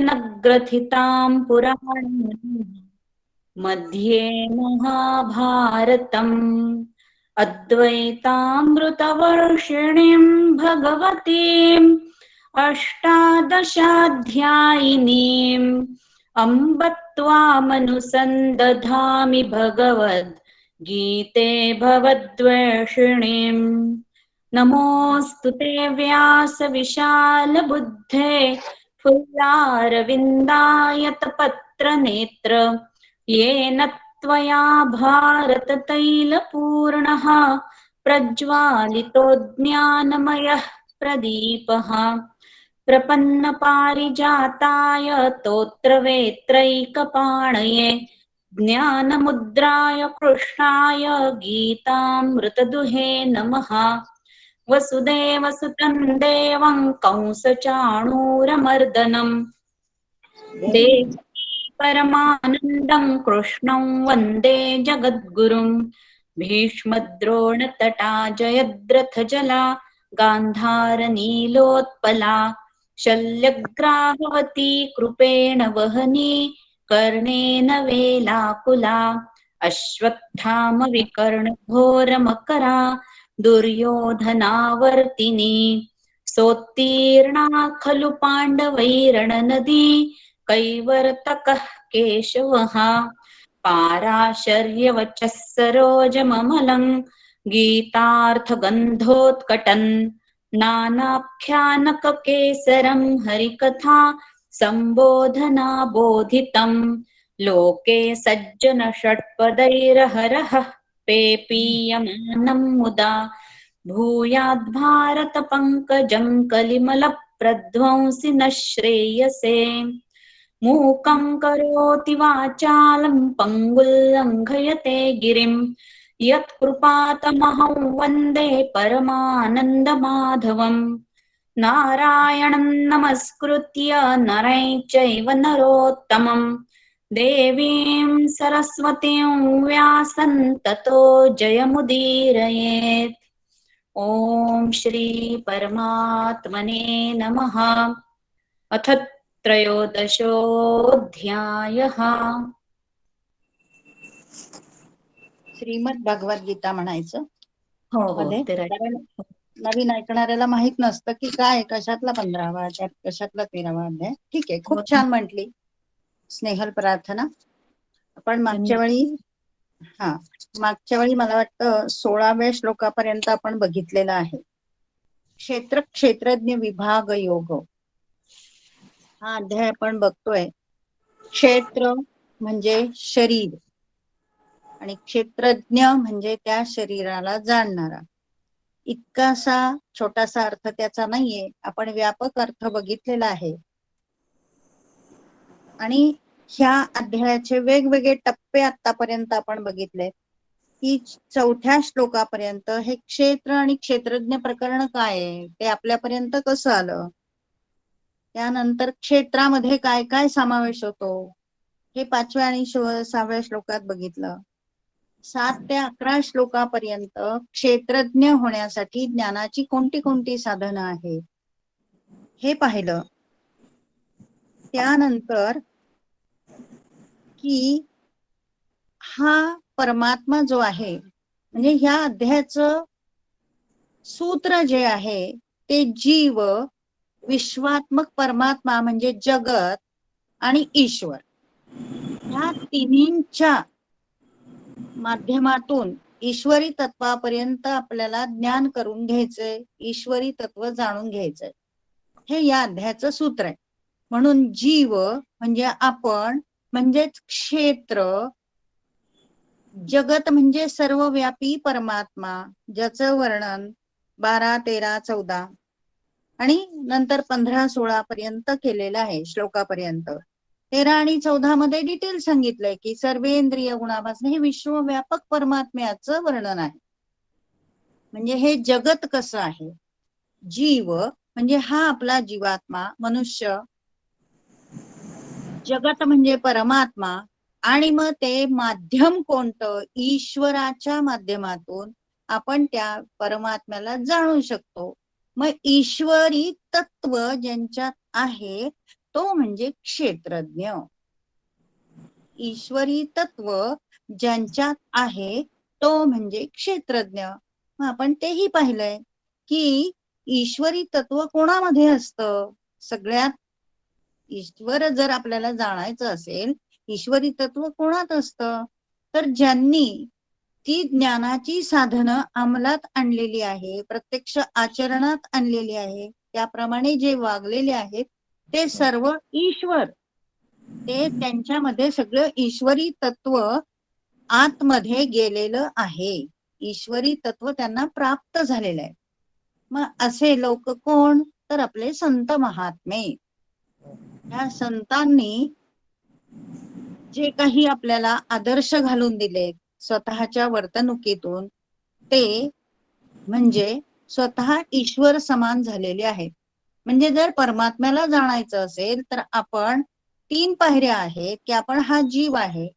तेन ग्रथितां पुराणानि मध्ये महाभारतम् अद्वैतामृतवर्षिणीं भगवतीम् अष्टादशाध्यायिनीम् अम्ब त्वामनुसन्दधामि भगवद्गीते भवद्वेषिणीम् नमोऽस्तु ते व्यासविशालबुद्धे फुल्लारविन्दायतपत्रनेत्र येन त्वया भारततैलपूर्णः प्रज्वालितो ज्ञानमयः प्रदीपः प्रपन्नपारिजाताय तोत्रवेत्रैकपाणये ज्ञानमुद्राय कृष्णाय गीतामृतदुहे नमः। वसुदेवसुतं देवं कंसचाणूरमर्दनम् देवकी परमानन्दं कृष्णं वन्दे जगद्गुरुम् भीष्मद्रोणतटा जयद्रथजला गान्धारनीलोत्पला शल्यग्राहवती कृपेण वहनी कर्णेन वेलाकुला अश्वत्थामविकर्णघोरमकरा दुर्योधनावर्तिनी सोत्तीर्णा खलु पाण्डवैरणनदी कैवर्तकः केशवः पाराशर्यवचः सरोजममलं गीतार्थगन्धोत्कटन् नानाख्यानककेसरं हरिकथा सम्बोधना बोधितम् लोके सज्जन षट्पदैरहरः पेपीयमानं मुदा भूयाद्भारतपङ्कजं कलिमलप्रध्वंसि न श्रेयसे मूकं करोति वाचालं पङ्गुल्लङ्घयते गिरिं यत्कृपातमहं वन्दे परमानन्दमाधवम् नारायणं नमस्कृत्य नरं चैव नरोत्तमम् देवीं सरस्वतीं व्यासं ततो जयमुदीरयेत्। ॐ श्री परमात्मने नमः। अथ त्रयोदशोऽध्यायः। श्रीमद भगवद्गीता म्हणायचं हो हो मध्ये, ते कारण नवीन ऐकणाऱ्याला माहित नसतं की काय कशातला 15वा अध्याय कशातला 13वा अध्याय. ठीक आहे, खूप छान म्हटली स्नेहल प्रार्थना. आपण मागच्या वेळी मला वाटतं 16व्या श्लोकापर्यंत आपण बघितलेलं आहे. क्षेत्र क्षेत्रज्ञ विभाग योग हा अध्याय आपण बघतोय. क्षेत्र म्हणजे शरीर आणि क्षेत्रज्ञ म्हणजे त्या शरीराला जाणणारा. इतकासा छोटासा अर्थ त्याचा नाहीये, आपण व्यापक अर्थ बघितलेला आहे. आणि ह्या अध्यायाचे वेगवेगळे टप्पे आतापर्यंत आपण बघितले की 4थ्या श्लोकापर्यंत हे क्षेत्र आणि क्षेत्रज्ञ प्रकरण काय आहे ते आपल्यापर्यंत कसं आलं, त्यानंतर क्षेत्रामध्ये काय काय समावेश होतो हे 5व्या आणि 6व्या श्लोकात बघितलं. 7 ते 11 श्लोकापर्यंत क्षेत्रज्ञ होण्यासाठी ज्ञानाची कोणती कोणती साधनं आहेत हे पाहिलं. त्यानंतर की हा परमात्मा जो आहे, म्हणजे ह्या अध्यायाचं सूत्र जे आहे ते जीव, विश्वात्मक परमात्मा म्हणजे जगत आणि ईश्वर, ह्या तिन्हींच्या माध्यमातून ईश्वरी तत्वापर्यंत आपल्याला ज्ञान करून घ्यायचंय, ईश्वरी तत्व जाणून घ्यायचंय, हे या अध्यायाचं सूत्र आहे. म्हणून जीव म्हणजे आपण, म्हणजेच क्षेत्र, जगत म्हणजे सर्वव्यापी परमात्मा ज्याचं वर्णन 12, 13, 14 आणि नंतर 15, 16 पर्यंत केलेलं आहे श्लोकापर्यंत. 13 आणि 14 मध्ये डिटेल सांगितलंय की सर्वेंद्रिय गुणाभासन हे विश्वव्यापक परमात्म्याचं वर्णन आहे. म्हणजे हे जगत कसं आहे, जीव म्हणजे हा आपला जीवात्मा मनुष्य, जगत म्हणजे परमात्मा, आणि मग ते माध्यम कोणतं, ईश्वराच्या माध्यमातून आपण त्या परमात्म्याला जाणू शकतो. मग ईश्वरी तत्व ज्यांच्यात आहे तो म्हणजे क्षेत्रज्ञ. ईश्वरी तत्व ज्यांच्यात आहे तो म्हणजे क्षेत्रज्ञ. मग आपण तेही पाहिलंय की ईश्वरी तत्व कोणामध्ये असतं. सगळ्यात ईश्वर जर आपल्याला जाणायचं असेल, ईश्वरी तत्व कोणात असतं, तर ज्यांनी ती ज्ञानाची साधनं अंमलात आणलेली आहे, प्रत्यक्ष आचरणात आणलेली आहे, त्याप्रमाणे जे वागलेले आहेत ते सर्व ईश्वर. ते त्यांच्यामध्ये सगळं ईश्वरी तत्व आतमध्ये गेलेलं आहे. ईश्वरी तत्व त्यांना प्राप्त झालेलं आहे. मग असे लोक कोण, तर आपले संत महात्मे. या संतांनी जे काही आपल्याला आदर्श घालून दिले स्वतःच्या वर्तणुकीतून, ते म्हणजे स्वतः ईश्वर समान झालेले आहेत. म्हणजे जर परमात्म्याला जाणायचं असेल तर आपण 3 पायऱ्या आहेत की आपण हा जीव आहे,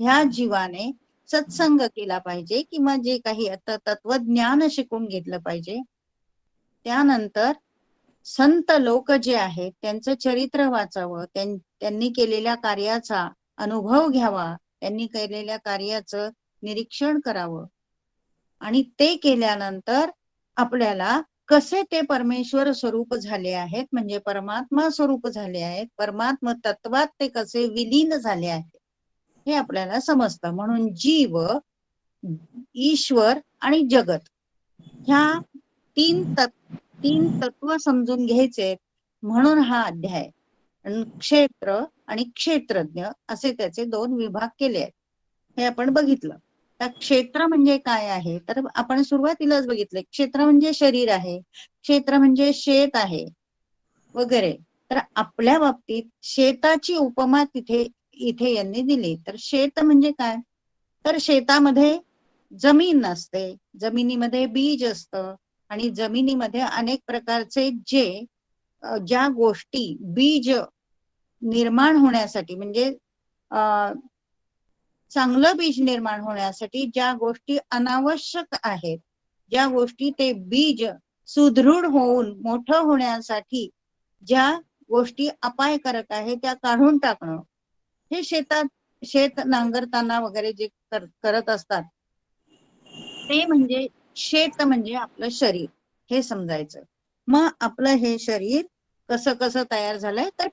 ह्या जीवाने सत्संग केला पाहिजे किंवा जे काही आता तत्वज्ञान शिकून घेतलं पाहिजे. त्यानंतर संत लोक जे आहेत त्यांचं चरित्र वाचावं, त्यांनी केलेल्या कार्याचा अनुभव घ्यावा, त्यांनी केलेल्या कार्याचं निरीक्षण करावं. आणि ते केल्यानंतर आपल्याला कसे ते परमेश्वर स्वरूप झाले आहेत, म्हणजे परमात्मा स्वरूप झाले आहेत, परमात्मा तत्वात ते कसे विलीन झाले आहेत हे आपल्याला समजतं. म्हणून जीव, ईश्वर आणि जगत ह्या तीन तत्व समजून घ्यायचे. म्हणून हा अध्याय क्षेत्र आणि क्षेत्रज्ञ असे त्याचे 2 विभाग केले आहेत. हे आपण बघितलं. तर क्षेत्र म्हणजे काय आहे, तर आपण सुरुवातीलाच बघितलं क्षेत्र म्हणजे शरीर आहे, क्षेत्र म्हणजे शेत आहे वगैरे. तर आपल्या बाबतीत शेताची उपमा इथे यांनी दिली. तर शेत म्हणजे काय, तर शेतामध्ये जमीन नसते, जमिनीमध्ये बीज असतं आणि जमिनीमध्ये अनेक प्रकारचे ज्या गोष्टी बीज निर्माण होण्यासाठी, म्हणजे चांगलं बीज निर्माण होण्यासाठी ज्या गोष्टी अनावश्यक आहेत, ज्या गोष्टी ते बीज सुदृढ होऊन मोठं होण्यासाठी ज्या गोष्टी अपायकारक आहे त्या काढून टाकणं, हे शेत नांगरताना वगैरे जे करत असतात ते म्हणजे शेत म्हणजे आपलं शरीर हे समजायचं. मग आपलं हे शरीर कसं कसं तयार झालंय, तर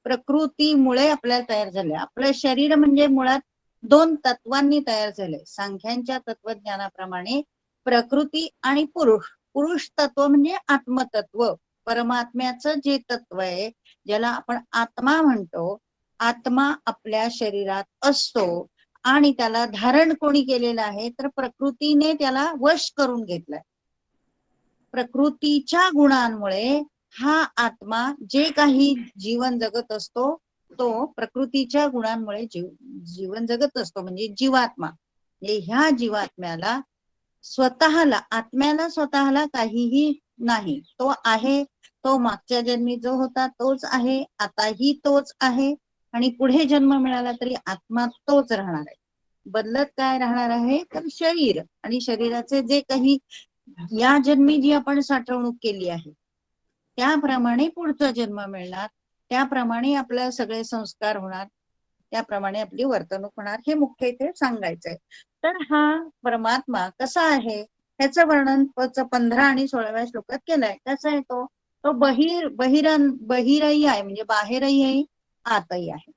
प्रकृतीमुळे आपल्याला तयार झालंय. आपलं शरीर म्हणजे मुळात 2 तत्वांनी तयार झालंय. सांख्यांच्या तत्वज्ञानाप्रमाणे प्रकृती आणि पुरुष तत्व म्हणजे आत्मतत्व, परमात्म्याचं जे तत्व आहे ज्याला आपण आत्मा म्हणतो. आत्मा आपल्या शरीरात असतो आणि त्याला धारण कोणी केलेलं आहे, तर प्रकृतीने त्याला वश करून घेतलाय. प्रकृतीच्या गुणांमुळे हा आत्मा जे काही जीवन जगत असतो तो प्रकृतीच्या गुणांमुळे जीवन जगत असतो, म्हणजे जीवात्मा. म्हणजे ह्या जीवात्म्याला आत्म्याला स्वतःला काहीही नाही. तो आहे, तो मागच्या जन्मी जो होता तोच आहे, आताही तोच आहे आणि पुढे जन्म मिळाला तरी आत्मा तोच राहणार आहे. बदलत काय राहणार आहे, तर शरीर आणि शरीराचे जे काही या जन्मी जी आपण साठवणूक केली आहे त्याप्रमाणे पुढचा जन्म मिळणार, त्याप्रमाणे आपले सगळे संस्कार होणार, त्याप्रमाणे आपली वर्तणूक होणार, हे मुख्य इथे सांगायचंय. तर हा परमात्मा कसा आहे ह्याचं वर्णन 15 आणि 16व्या श्लोकात केलंय. कसा आहे तो बहिरही आहे, म्हणजे बाहेरही आहे आतही आहे.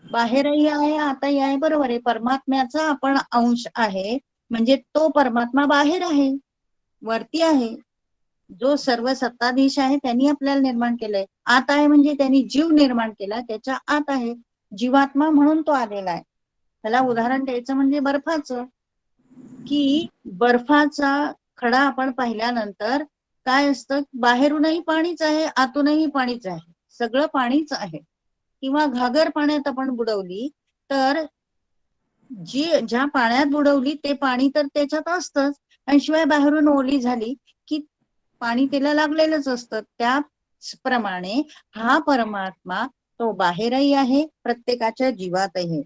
बाहेरही आहे आतही आहे, बरोबर आहे. परमात्म्याचा आपण अंश आहे, म्हणजे तो परमात्मा बाहेर आहे, वरती आहे. जो सर्व सत्ताधीश आहे त्यांनी आपल्याला निर्माण केलंय. आत आहे म्हणजे त्यांनी जीव निर्माण केला, त्याच्या आत आहे. जीवात्मा म्हणून तो आलेला आहे. त्याला उदाहरण द्यायचं म्हणजे बर्फाचं, की बर्फाचा खडा आपण पाहिल्यानंतर काय असतं, बाहेरूनही पाणीच आहे, आतूनही पाणीच आहे, सगळं पाणीच आहे. किंवा घागर पाण्यात आपण बुडवली तर ज्या पाण्यात बुडवली ते पाणी तर त्याच्यात असतंच, आणि शिवाय बाहेरून ओली झाली की पाणी तिला लागलेलंच असतं. त्याप्रमाणे हा परमात्मा तो बाहेरही आहे, प्रत्येकाच्या जीवातही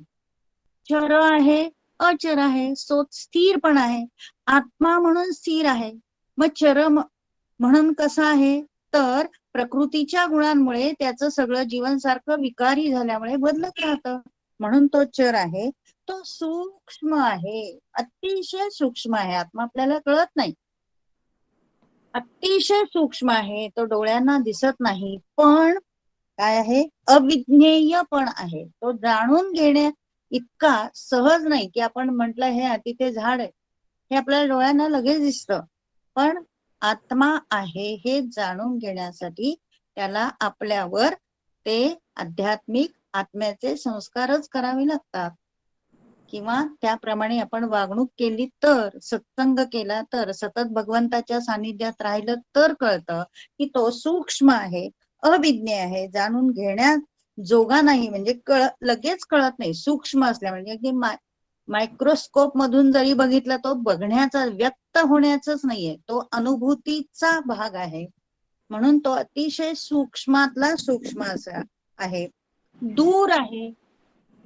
चर आहे, अचर आहे, स्थिर पण आहे. आत्मा म्हणून स्थिर आहे. मग चर म्हणून कसा आहे, तर प्रकृतीच्या गुणांमुळे त्याचं सगळं जीवन सारखं विकारी झाल्यामुळे बदलत राहतं. म्हणून तो चर आहे, तो सूक्ष्म आहे, अतिशय सूक्ष्म आहे. आत्मा आपल्याला कळत नाही, अतिशय सूक्ष्म आहे, तो डोळ्यांना दिसत नाही, पण काय आहे, अविज्ञेय पण आहे. तो जाणून घेण्या इतका सहज नाही की आपण म्हटलं हे तिथे झाड आहे, हे आपल्याला डोळ्यांना लगेच दिसतं, पण आत्मा आहे हे जाणून घेण्यासाठी त्याला आपल्यावर ते आध्यात्मिक आत्म्याचे संस्कारच करावे लागतात, किंवा त्याप्रमाणे आपण वागणूक केली तर, सत्संग केला तर, सतत भगवंताच्या सानिध्यात राहिलं तर कळतं की तो सूक्ष्म आहे, अविज्ञ आहे, जाणून घेण्यात जोगा नाही. म्हणजे लगेच कळत नाही, सूक्ष्म असल्या म्हणजे की मायक्रोस्कोप मधून जरी बघितलं तो बघण्याचा, व्यक्त होण्याचाच नाहीये, तो अनुभूतीचा भाग आहे. म्हणून तो अतिशय सूक्ष्मातला सूक्ष्म असा आहे. दूर आहे,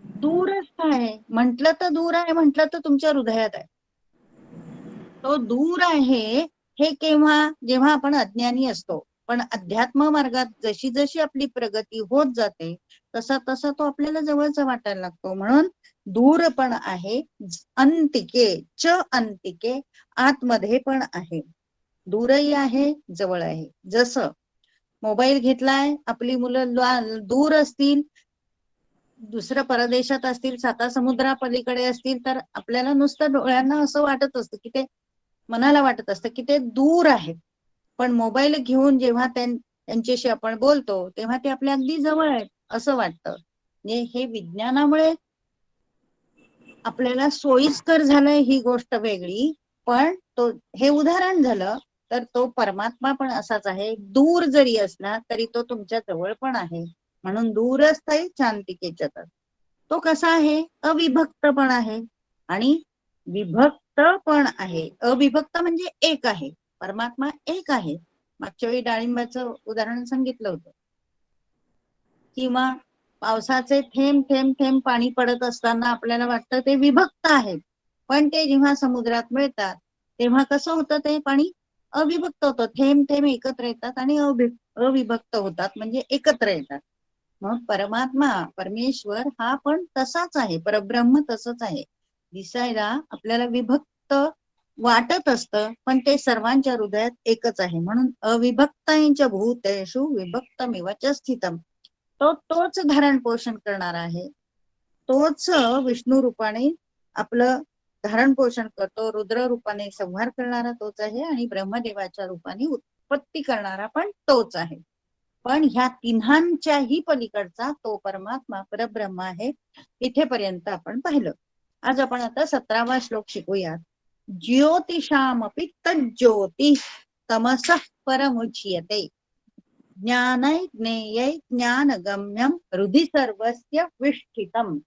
दूरस्थ आहे म्हटलं तर दूर आहे, म्हटलं तर तुमच्या हृदयात आहे. तो दूर आहे हे केव्हा, जेव्हा आपण अज्ञानी असतो. पण अध्यात्म मार्गात जशी जशी आपली प्रगती होत जाते तसा तसा तो आपल्याला जवळचा वाटायला लागतो. म्हणून दूर पण आहे, अंतिके च अंतिके, आतमध्ये पण आहे, दूरही आहे जवळ आहे. जसं मोबाईल घेतलाय, आपली मुलं दूर असतील, दुसऱ्या परदेशात असतील, साता पलीकडे असतील, तर आपल्याला नुसतं डोळ्यांना असं वाटत असतं की ते, मनाला वाटत असतं की ते दूर आहेत. पण मोबाईल घेऊन जेव्हा त्यांच्याशी आपण बोलतो तेव्हा ते आपल्या अगदी जवळ आहेत असं वाटतं. म्हणजे हे विज्ञानामुळे आपल्याला सोयीस्कर झालंय ही गोष्ट वेगळी, पण तो हे उदाहरण झालं. तर तो परमात्मा पण असाच आहे, दूर जरी असला तरी तो तुमच्या जवळ पण आहे. म्हणून दूरस्थ शांतिकेच्या तर तो कसा आहे, अविभक्त पण आहे आणि विभक्त पण आहे. अविभक्त म्हणजे एक आहे, परमात्मा एक आहे. मागच्या वेळी डाळिंबाचं उदाहरण सांगितलं होतं. किंवा पावसाचे थेंब थेंब थेंब पाणी पडत असताना आपल्याला वाटतं ते विभक्त आहेत, पण ते जेव्हा समुद्रात मिळतात तेव्हा कसं होतं, ते पाणी अविभक्त होतं. थेंब थेंब एकत्र येतात आणि अविभक्त होतात, म्हणजे एकत्र येतात. मग परमात्मा, परमेश्वर हा पण तसाच आहे, परब्रह्म तसंच आहे. दिसायला आपल्याला विभक्त वाटत असतं, पण ते सर्वांच्या हृदयात एकच आहे. म्हणून अविभक्तांच्या भूतेषु विभक्तमिवच स्थितम, तोच धारण पोषण करणार आहे, तोच विष्णू रूपाने आपलं धारण पोषण करतो, रुद्र रूपाने संहार करणारा तोच आहे, आणि ब्रह्मदेवाच्या रूपाने उत्पत्ती करणारा पण तोच आहे. पण ह्या तिन्हांच्याही पलीकडचा तो परमात्मा परब्रह्म आहे. इथेपर्यंत आपण पाहिलं. आज आपण आता 17वा श्लोक शिकूयात. ज्योतिषामपि तज्ज्योति तमसः परमुच्यते, ज्ञानै ज्ञेयै ज्ञानगम्यं हृदि सर्वस्य विष्ठितम्.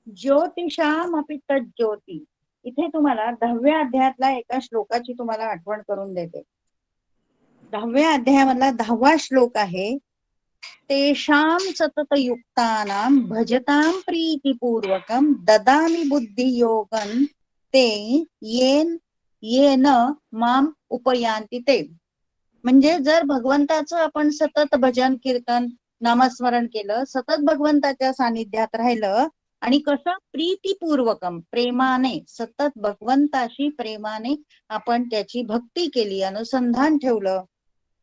ज्योतिषामपि तज्ज्योति, इथे तुम्हाला 10व्या अध्यायातला एका श्लोकाची तुम्हाला आठवण करून देते. 10व्या अध्यायामधला 10वा श्लोक आहे. तेषां सततयुक्तानां भजतां प्रीतिपूर्वकं ददामि बुद्धियोगं ते येन माम उपयांती ते. म्हणजे जर भगवंताचं आपण सतत भजन कीर्तन नामस्मरण केलं, सतत भगवंताच्या सानिध्यात राहिलं, आणि कसं प्रीतिपूर्वकम, प्रेमाने, सतत भगवंताशी प्रेमाने आपण त्याची भक्ती केली, अनुसंधान ठेवलं,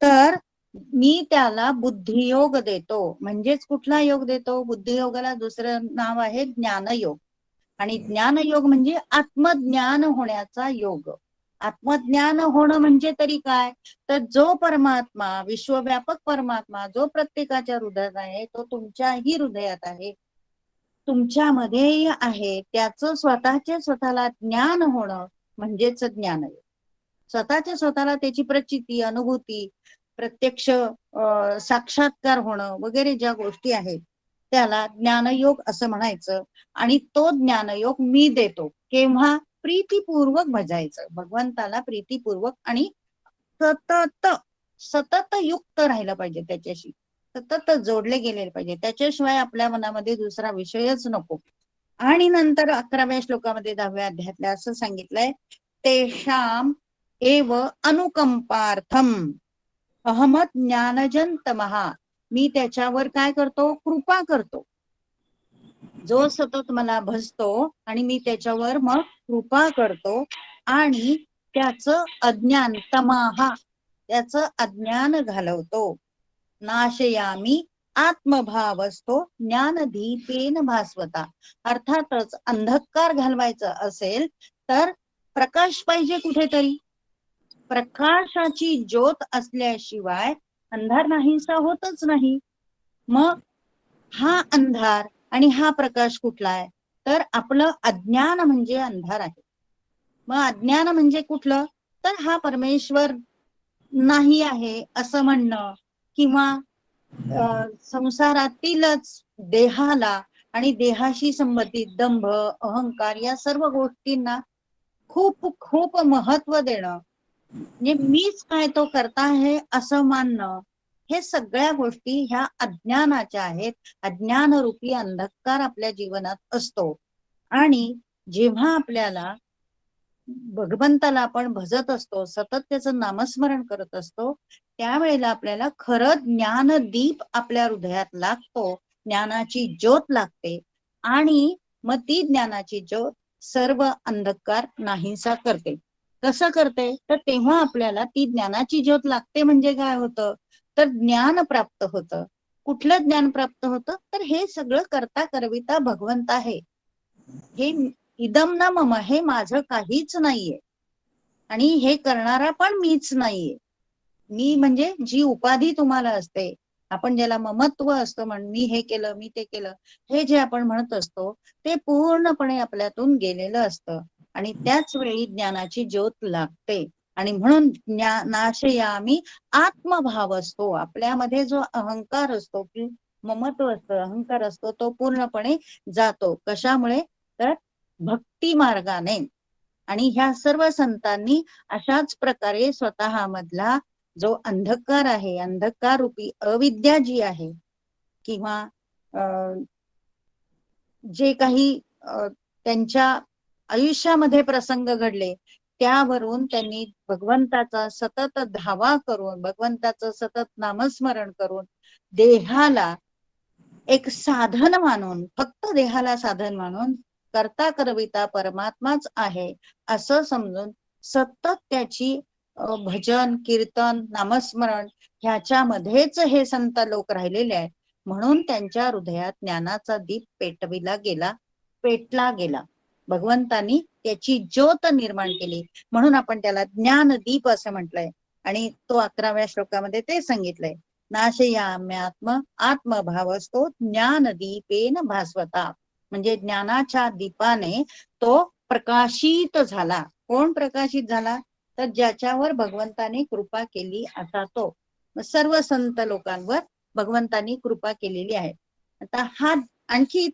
तर मी त्याला बुद्धियोग देतो. म्हणजेच कुठला योग देतो, बुद्धियोगाला दुसरं नाव आहे ज्ञानयोग. आणि ज्ञानयोग म्हणजे आत्मज्ञान होण्याचा योग. आत्मज्ञान होणं म्हणजे तरी काय, तर जो परमात्मा, विश्वव्यापक परमात्मा जो प्रत्येकाच्या हृदयात आहे, तो तुमच्याही हृदयात आहे, तुमच्यामध्येही आहे, त्याचं स्वतःला ज्ञान होणं म्हणजेच ज्ञानयोग. स्वतःच्या स्वतःला त्याची प्रचिती, अनुभूती, प्रत्यक्ष साक्षात्कार होणं वगैरे ज्या गोष्टी आहेत त्याला ज्ञानयोग असं म्हणायचं. आणि तो ज्ञानयोग मी देतो केव्हा, प्रीतिपूर्वक भजायचं, भगवंताला प्रीतिपूर्वक, आणि सतत सतत युक्त राहिलं पाहिजे, त्याच्याशी सतत जोडले गेले पाहिजे, त्याच्याशिवाय आपल्या मनामध्ये दुसरा विषयच नको. आणि नंतर 11व्या श्लोकामध्ये 10व्या अध्यायातल्या असं सांगितलंय, तेषाम एव अनुकंपार्थम, अहमत ज्ञानजन तमहा, मी त्याच्यावर काय करतो, कृपा करतो. जो सतत मला भजतो आणि मी त्याच्यावर मग कृपा करतो आणि त्याचं अज्ञान तमाहा, त्याचं अज्ञान घालवतो. नाशयामी आत्मभाव असतो ज्ञानदीपेन भास्वता. अर्थातच अंधकार घालवायचा असेल तर प्रकाश पाहिजे कुठेतरी. प्रकाशाची ज्योत असल्याशिवाय अंधार नाहीसा होतच नाही. मग हा अंधार आणि हा प्रकाश कुठला आहे, तर आपलं अज्ञान म्हणजे अंधार आहे. मग अज्ञान म्हणजे कुठलं, तर हा परमेश्वर नाही आहे असं म्हणणं, किंवा संसारातीलच देहाला आणि देहाशी संबंधित दंभ, अहंकार या सर्व गोष्टींना खूप खूप महत्व देणं, म्हणजे मीच काय तो करता आहे असं मानणं, हे सगळ्या गोष्टी ह्या अज्ञानाच्या आहेत. अज्ञानरूपी अंधकार आपल्या जीवनात असतो. आणि जेव्हा आपल्याला भगवंताला आपण भजत असतो, सतत त्याचं नामस्मरण करत असतो, त्यावेळेला आपल्याला खरं ज्ञानदीप आपल्या हृदयात लागतो, ज्ञानाची ज्योत लागते. आणि मग ती ज्ञानाची ज्योत सर्व अंधकार नाहीसा करते. कसं करते, तर तेव्हा आपल्याला ती ज्ञानाची ज्योत लागते म्हणजे काय होतं, तर ज्ञान प्राप्त होतं. कुठलं ज्ञान प्राप्त होतं, तर हे सगळं करता करविता भगवंत आहे. हे इदम न मम, हे माझं काहीच नाहीये आणि हे करणारा पण मीच नाहीये. मी म्हणजे जी उपाधी तुम्हाला असते, आपण ज्याला ममत्व असतं, मी हे केलं, मी ते केलं, हे जे आपण म्हणत असतो, ते पूर्णपणे आपल्यातून गेलेलं असतं. आणि त्याच वेळी ज्ञानाची ज्योत लागते. आणि म्हणून नाशयामी आत्मभाव असतो. आपल्यामध्ये जो अहंकार असतो, की ममत्व असतं, अहंकार असतो, तो पूर्णपणे जातो. कशामुळे, तर भक्ती मार्गाने. आणि ह्या सर्व संतांनी अशाच प्रकारे स्वतःमधला जो अंधकार आहे, अंधकार रूपी अविद्या जी आहे, किंवा जे काही त्यांच्या आयुष्यामध्ये प्रसंग घडले, त्यावरून त्यांनी भगवंताचा सतत धावा करून, भगवंताचं सतत नामस्मरण करून, देहाला एक साधन मानून, फक्त देहाला साधन मानून, करता करविता परमात्माच आहे असं समजून सतत त्याची भजन, कीर्तन, नामस्मरण ह्याच्यामध्येच हे संत लोक राहिलेले आहेत. म्हणून त्यांच्या हृदयात ज्ञानाचा दीप पेटला गेला. भगवंतानी त्याची ज्योत निर्माण केली, म्हणून आपण त्याला ज्ञानदीप असं म्हटलंय. आणि तो 11व्या श्लोकामध्ये ते सांगितलंय, नाशयाम्यात्म आत्मभाव असतो ज्ञानदीपेन भास्वता, म्हणजे ज्ञानाच्या दीपाने तो प्रकाशित झाला. कोण प्रकाशित झाला, तर ज्याच्यावर भगवंताने कृपा केली असा तो. सर्व संत लोकांवर भगवंतानी कृपा केलेली आहे. आता हा आणखी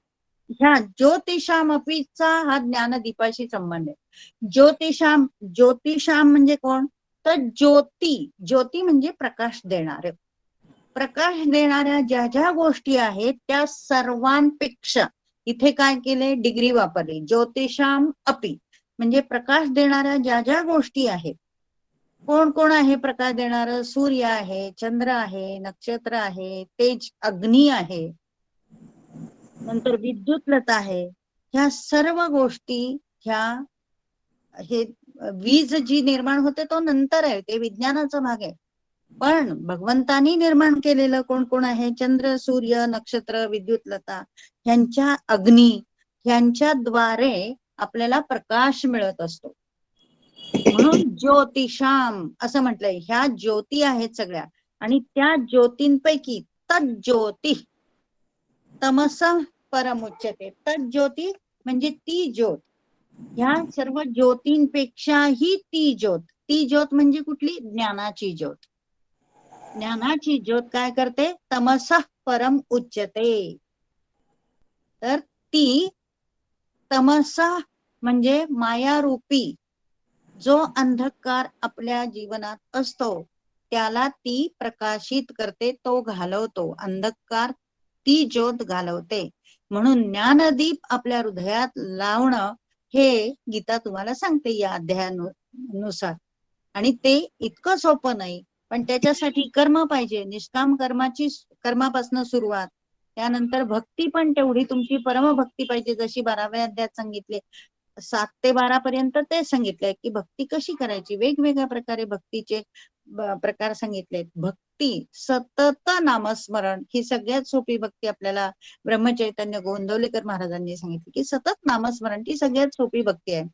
ह्या ज्योतिषाम अपीचा हा ज्ञानदीपाशी संबंध आहे. ज्योतिषाम म्हणजे कोण, तर ज्योती म्हणजे प्रकाश देणारे. प्रकाश देणाऱ्या ज्या ज्या गोष्टी आहेत त्या सर्वांपेक्षा, इथे काय केले, डिग्री वापरली, ज्योतिषाम अपि, म्हणजे प्रकाश देणाऱ्या ज्या ज्या गोष्टी आहेत. कोण कोण आहे प्रकाश देणार, सूर्य आहे, चंद्र आहे, नक्षत्र आहे, तेज अग्नी आहे, नंतर विद्युत लता आहे. ह्या सर्व गोष्टी, ह्या हे वीज जी निर्माण होते तो नंतर आहे, ते विज्ञानाचा भाग आहे. पण भगवंतानी निर्माण केलेलं कोण कोण आहे, चंद्र, सूर्य, नक्षत्र, विद्युत लता, ह्यांच्या अग्नी, ह्यांच्याद्वारे आपल्याला प्रकाश मिळत असतो. म्हणून ज्योतिषाम असं म्हटलंय. ह्या ज्योती आहेत सगळ्या, आणि त्या ज्योतींपैकी तज्ज्योती तमस परमुच्यते. तज्ज्योती म्हणजे ती ज्योत, ह्या सर्व ज्योतींपेक्षाही ती ज्योत म्हणजे कुठली, ज्ञानाची ज्योत. ज्ञानाची ज्योत काय करते, तमस परम उच्यते. तर ती तमस म्हणजे मायारूपी जो अंधकार आपल्या जीवनात असतो, त्याला ती प्रकाशित करते, तो घालवतो. अंधकार ती ज्योत घालवते. म्हणून ज्ञानदीप आपल्या हृदयात लावणं हे गीता तुम्हाला सांगते या अध्यायानुसार. आणि ते इतकं सोपं नाही, पण त्याच्यासाठी कर्म पाहिजे. निष्काम कर्मापासून सुरुवात, त्यानंतर भक्ती पण तेवढी तुमची परमभक्ती पाहिजे. जशी 12व्या अध्यायात सांगितले 7 ते 12 पर्यंत ते सांगितलंय की भक्ती कशी करायची. वेगवेगळ्या प्रकारे भक्तीचे प्रकार सांगितलेत. भक्ती सतत नामस्मरण ही सगळ्यात सोपी भक्ती आपल्याला ब्रह्मचैतन्य गोंदवलेकर महाराजांनी सांगितली की सतत नामस्मरण ही सगळ्यात सोपी भक्ती आहे.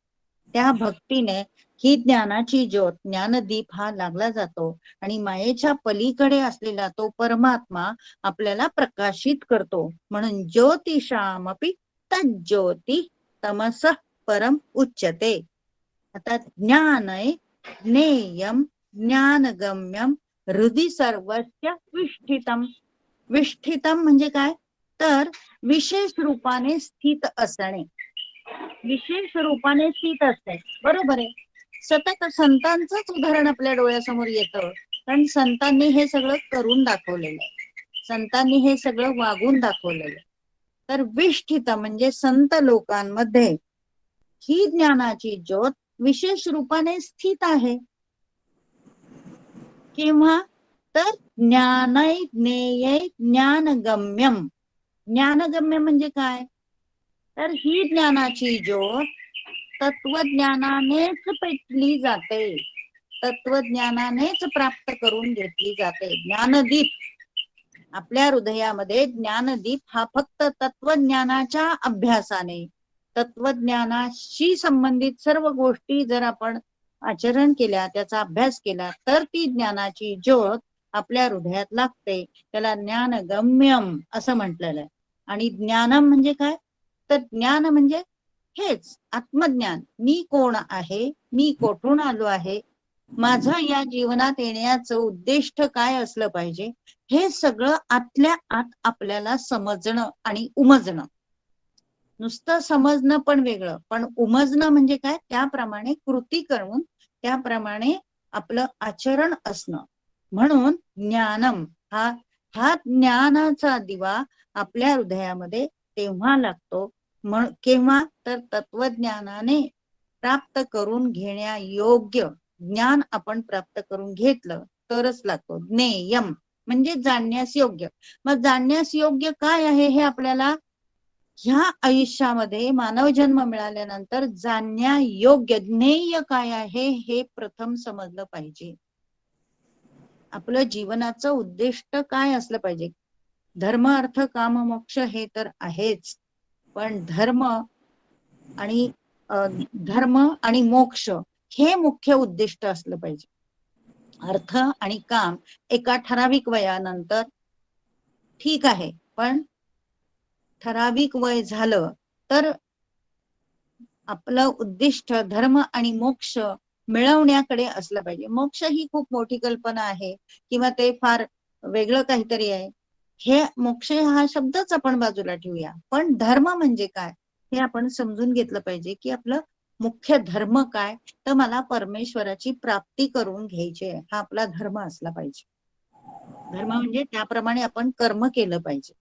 त्या भक्तीने ही ज्ञानाची ज्योत, ज्ञानदीप हा लागला जातो आणि मायेच्या पलीकडे असलेला तो परमात्मा आपल्याला प्रकाशित करतो. म्हणून ज्योतिषामपि तज्ज्योती तमस परम उच्यते. आता ज्ञानय ज्ञेयम ज्ञानगम्यम हृदि सर्वस्य विष्ठितम. विष्ठितम म्हणजे काय, तर विशेष रूपाने स्थित असणे. विशेष रूपाने स्थित असते, बरोबर आहे. सतत संतांचंच उदाहरण आपल्या डोळ्यासमोर येतं, कारण संतांनी हे सगळं करून दाखवलेलं आहे, संतांनी हे सगळं वागून दाखवलेलं आहे. तर विष्ठित म्हणजे संत लोकांमध्ये ही ज्ञानाची ज्योत विशेष रूपाने स्थित आहे. किंवा तर ज्ञानय ज्ञेय ज्ञानगम्यम. ज्ञानगम्य म्हणजे काय, तर ही ज्ञानाची ज्योत तत्वज्ञानानेच पेटली जाते, तत्वज्ञानानेच प्राप्त करून घेतली जाते. ज्ञानदीप आपल्या हृदयामध्ये, ज्ञानदीप हा फक्त तत्वज्ञानाच्या अभ्यासाने, तत्वज्ञानाशी संबंधित सर्व गोष्टी जर आपण आचरण केल्या, त्याचा अभ्यास केला, तर ती ज्ञानाची ज्योत आपल्या हृदयात लागते. त्याला ज्ञानगम्यम असं म्हटलेलं आहे. आणि ज्ञानम म्हणजे काय, तर ज्ञान म्हणजे हेच आत्मज्ञान. मी कोण आहे, मी कोठून आलो आहे, माझं या जीवनात येण्याचं उद्दिष्ट काय असलं पाहिजे, हे सगळं आतल्या आत आपल्याला समजणं आणि उमजणं. नुसतं समजणं पण वेगळं, पण उमजणं म्हणजे काय, त्याप्रमाणे कृती करून त्याप्रमाणे आपलं आचरण असणं. म्हणून ज्ञानम हा हा ज्ञानाचा दिवा आपल्या हृदयामध्ये तेव्हा लागतो केव्हा, तर तत्वज्ञानाने प्राप्त करून घेण्या योग्य ज्ञान आपण प्राप्त करून घेतलं तरच लागतो. ज्ञेयम म्हणजे जाणण्यास योग्य. मग जाणण्यास योग्य काय आहे हे आपल्याला ह्या आयुष्यामध्ये मानव जन्म मिळाल्यानंतर जाणण्या योग्य ज्ञेय काय आहे हे प्रथम समजलं पाहिजे. आपलं जीवनाचं उद्दिष्ट काय असलं पाहिजे. धर्म अर्थ काम मोक्ष हे तर आहेच, पण धर्म आणि मोक्ष हे मुख्य उद्दिष्ट असलं पाहिजे. अर्थ आणि काम एका ठराविक वयानंतर ठीक आहे, पण ठराविक वय झालं तर आपलं उद्दिष्ट धर्म आणि मोक्ष मिळवण्याकडे असलं पाहिजे. मोक्ष ही खूप मोठी कल्पना आहे किंवा ते फार वेगळं काहीतरी आहे. हे मोक्ष हा शब्दच आपण बाजूला ठेवूया, पण धर्म म्हणजे काय हे आपण समजून घेतलं पाहिजे. की आपलं मुख्य धर्म काय, तर मला परमेश्वराची प्राप्ती करून घ्यायची आहे, हा आपला धर्म असला पाहिजे. धर्म म्हणजे त्याप्रमाणे आपण कर्म केलं पाहिजे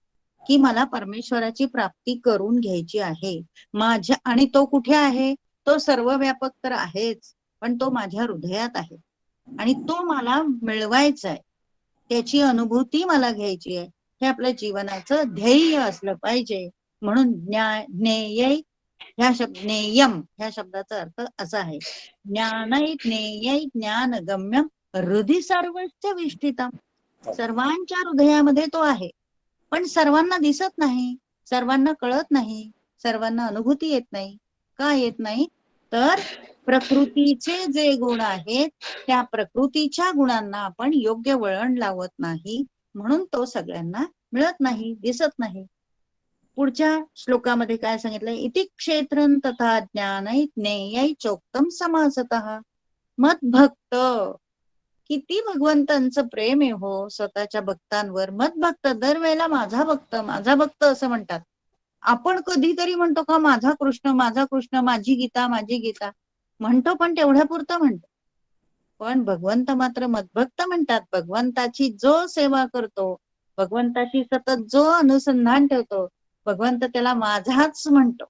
की मला परमेश्वराची प्राप्ती करून घ्यायची आहे माझ्या. आणि तो कुठे आहे, तो सर्व व्यापक तर आहेच, पण तो माझ्या हृदयात आहे आणि तो मला मिळवायचा आहे, त्याची अनुभूती मला घ्यायची आहे. हे आपल्या जीवनाचं ध्येय असलं पाहिजे. म्हणून ज्ञेय ज्ञेयम ह्या शब्दाचा अर्थ असा आहे, ज्ञानय ज्ञेय ज्ञानगम्यम हृदि सर्वस्य विष्ठितम. सर्वांच्या हृदयामध्ये तो आहे, पण सर्वांना दिसत नाही, सर्वांना कळत नाही, सर्वांना अनुभूती येत नाही. का येत नाही, तर प्रकृतीचे जे गुण आहेत त्या प्रकृतीच्या गुणांना आपण योग्य वळण लावत नाही, म्हणून तो सगळ्यांना मिळत नाही, दिसत नाही. पुढच्या श्लोकामध्ये काय सांगितलंय, इति क्षेत्रं तथा ज्ञानै ज्ञेयै चोक्तम समासतः. मद्भक्त, किती भगवंतांचं प्रेम आहे हो स्वतःच्या भक्तांवर. मद्भक्त दरवेळेला माझा भक्त माझा भक्त असं म्हणतात. आपण कधीतरी म्हणतो का माझा कृष्ण माझा कृष्ण, माझी गीता माझी गीता म्हणतो, पण तेवढ्या पुरतं म्हणतो. पण भगवंत मात्र मद्भक्त म्हणतात. भगवंताची जो सेवा करतो, भगवंताची सतत जो अनुसंधान ठेवतो, भगवंत त्याला माझाच म्हणतो.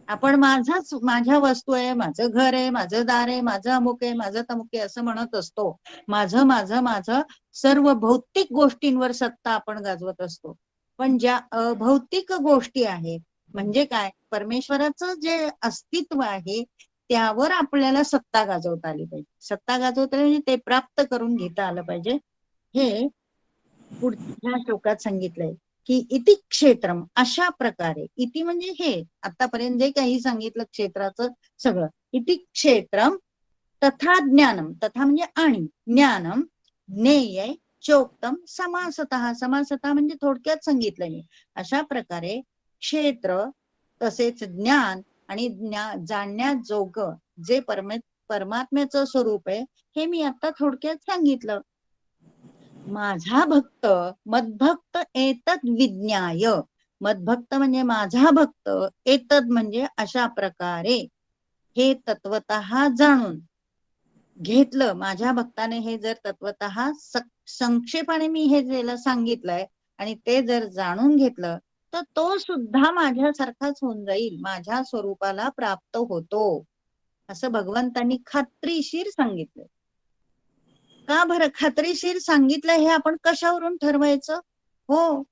आपण माझ्या वस्तू आहे, माझं घर आहे, माझं दार आहे, माझं अमुक आहे, माझं तमुक आहे असं म्हणत असतो. माझं माझं माझं सर्व भौतिक गोष्टींवर सत्ता आपण गाजवत असतो. पण ज्या अभौतिक गोष्टी आहेत, म्हणजे काय, परमेश्वराचं जे अस्तित्व आहे त्यावर आपल्याला सत्ता गाजवता आली पाहिजे. सत्ता गाजवता म्हणजे ते प्राप्त करून घेता आलं पाहिजे. हे पुढच्या श्लोकात सांगितलंय की इति क्षेत्रम, अशा प्रकारे. इति म्हणजे हे आतापर्यंत जे काही सांगितलं क्षेत्राचं सगळं. इति क्षेत्रम तथा ज्ञानम, तथा म्हणजे आणि, ज्ञानम ज्ञेय चोक्तम समासतः. समासतः म्हणजे थोडक्यात सांगितलं मी. अशा प्रकारे क्षेत्र तसेच ज्ञान आणि जाणण्याजोगं जे परमात्म्याचं स्वरूप आहे हे मी आता थोडक्यात सांगितलं. माझा भक्त मदभक्त एतद विज्ञाय, मदभक्त म्हणजे माझा भक्त, एतद म्हणजे अशा प्रकारे, हे तत्वतः जाणून घेतलं. माझ्या भक्ताने हे जर तत्वतः संक्षेपाने मी हे ज्याला सांगितलंय आणि ते जर जाणून घेतलं तर तो सुद्धा माझ्यासारखाच होऊन जाईल, माझ्या स्वरूपाला प्राप्त होतो, असं भगवंतांनी खात्रीशीर सांगितलं. का बरं खात्रीशीर सांगितलं हे आपण कशावरून ठरवायचं? हो,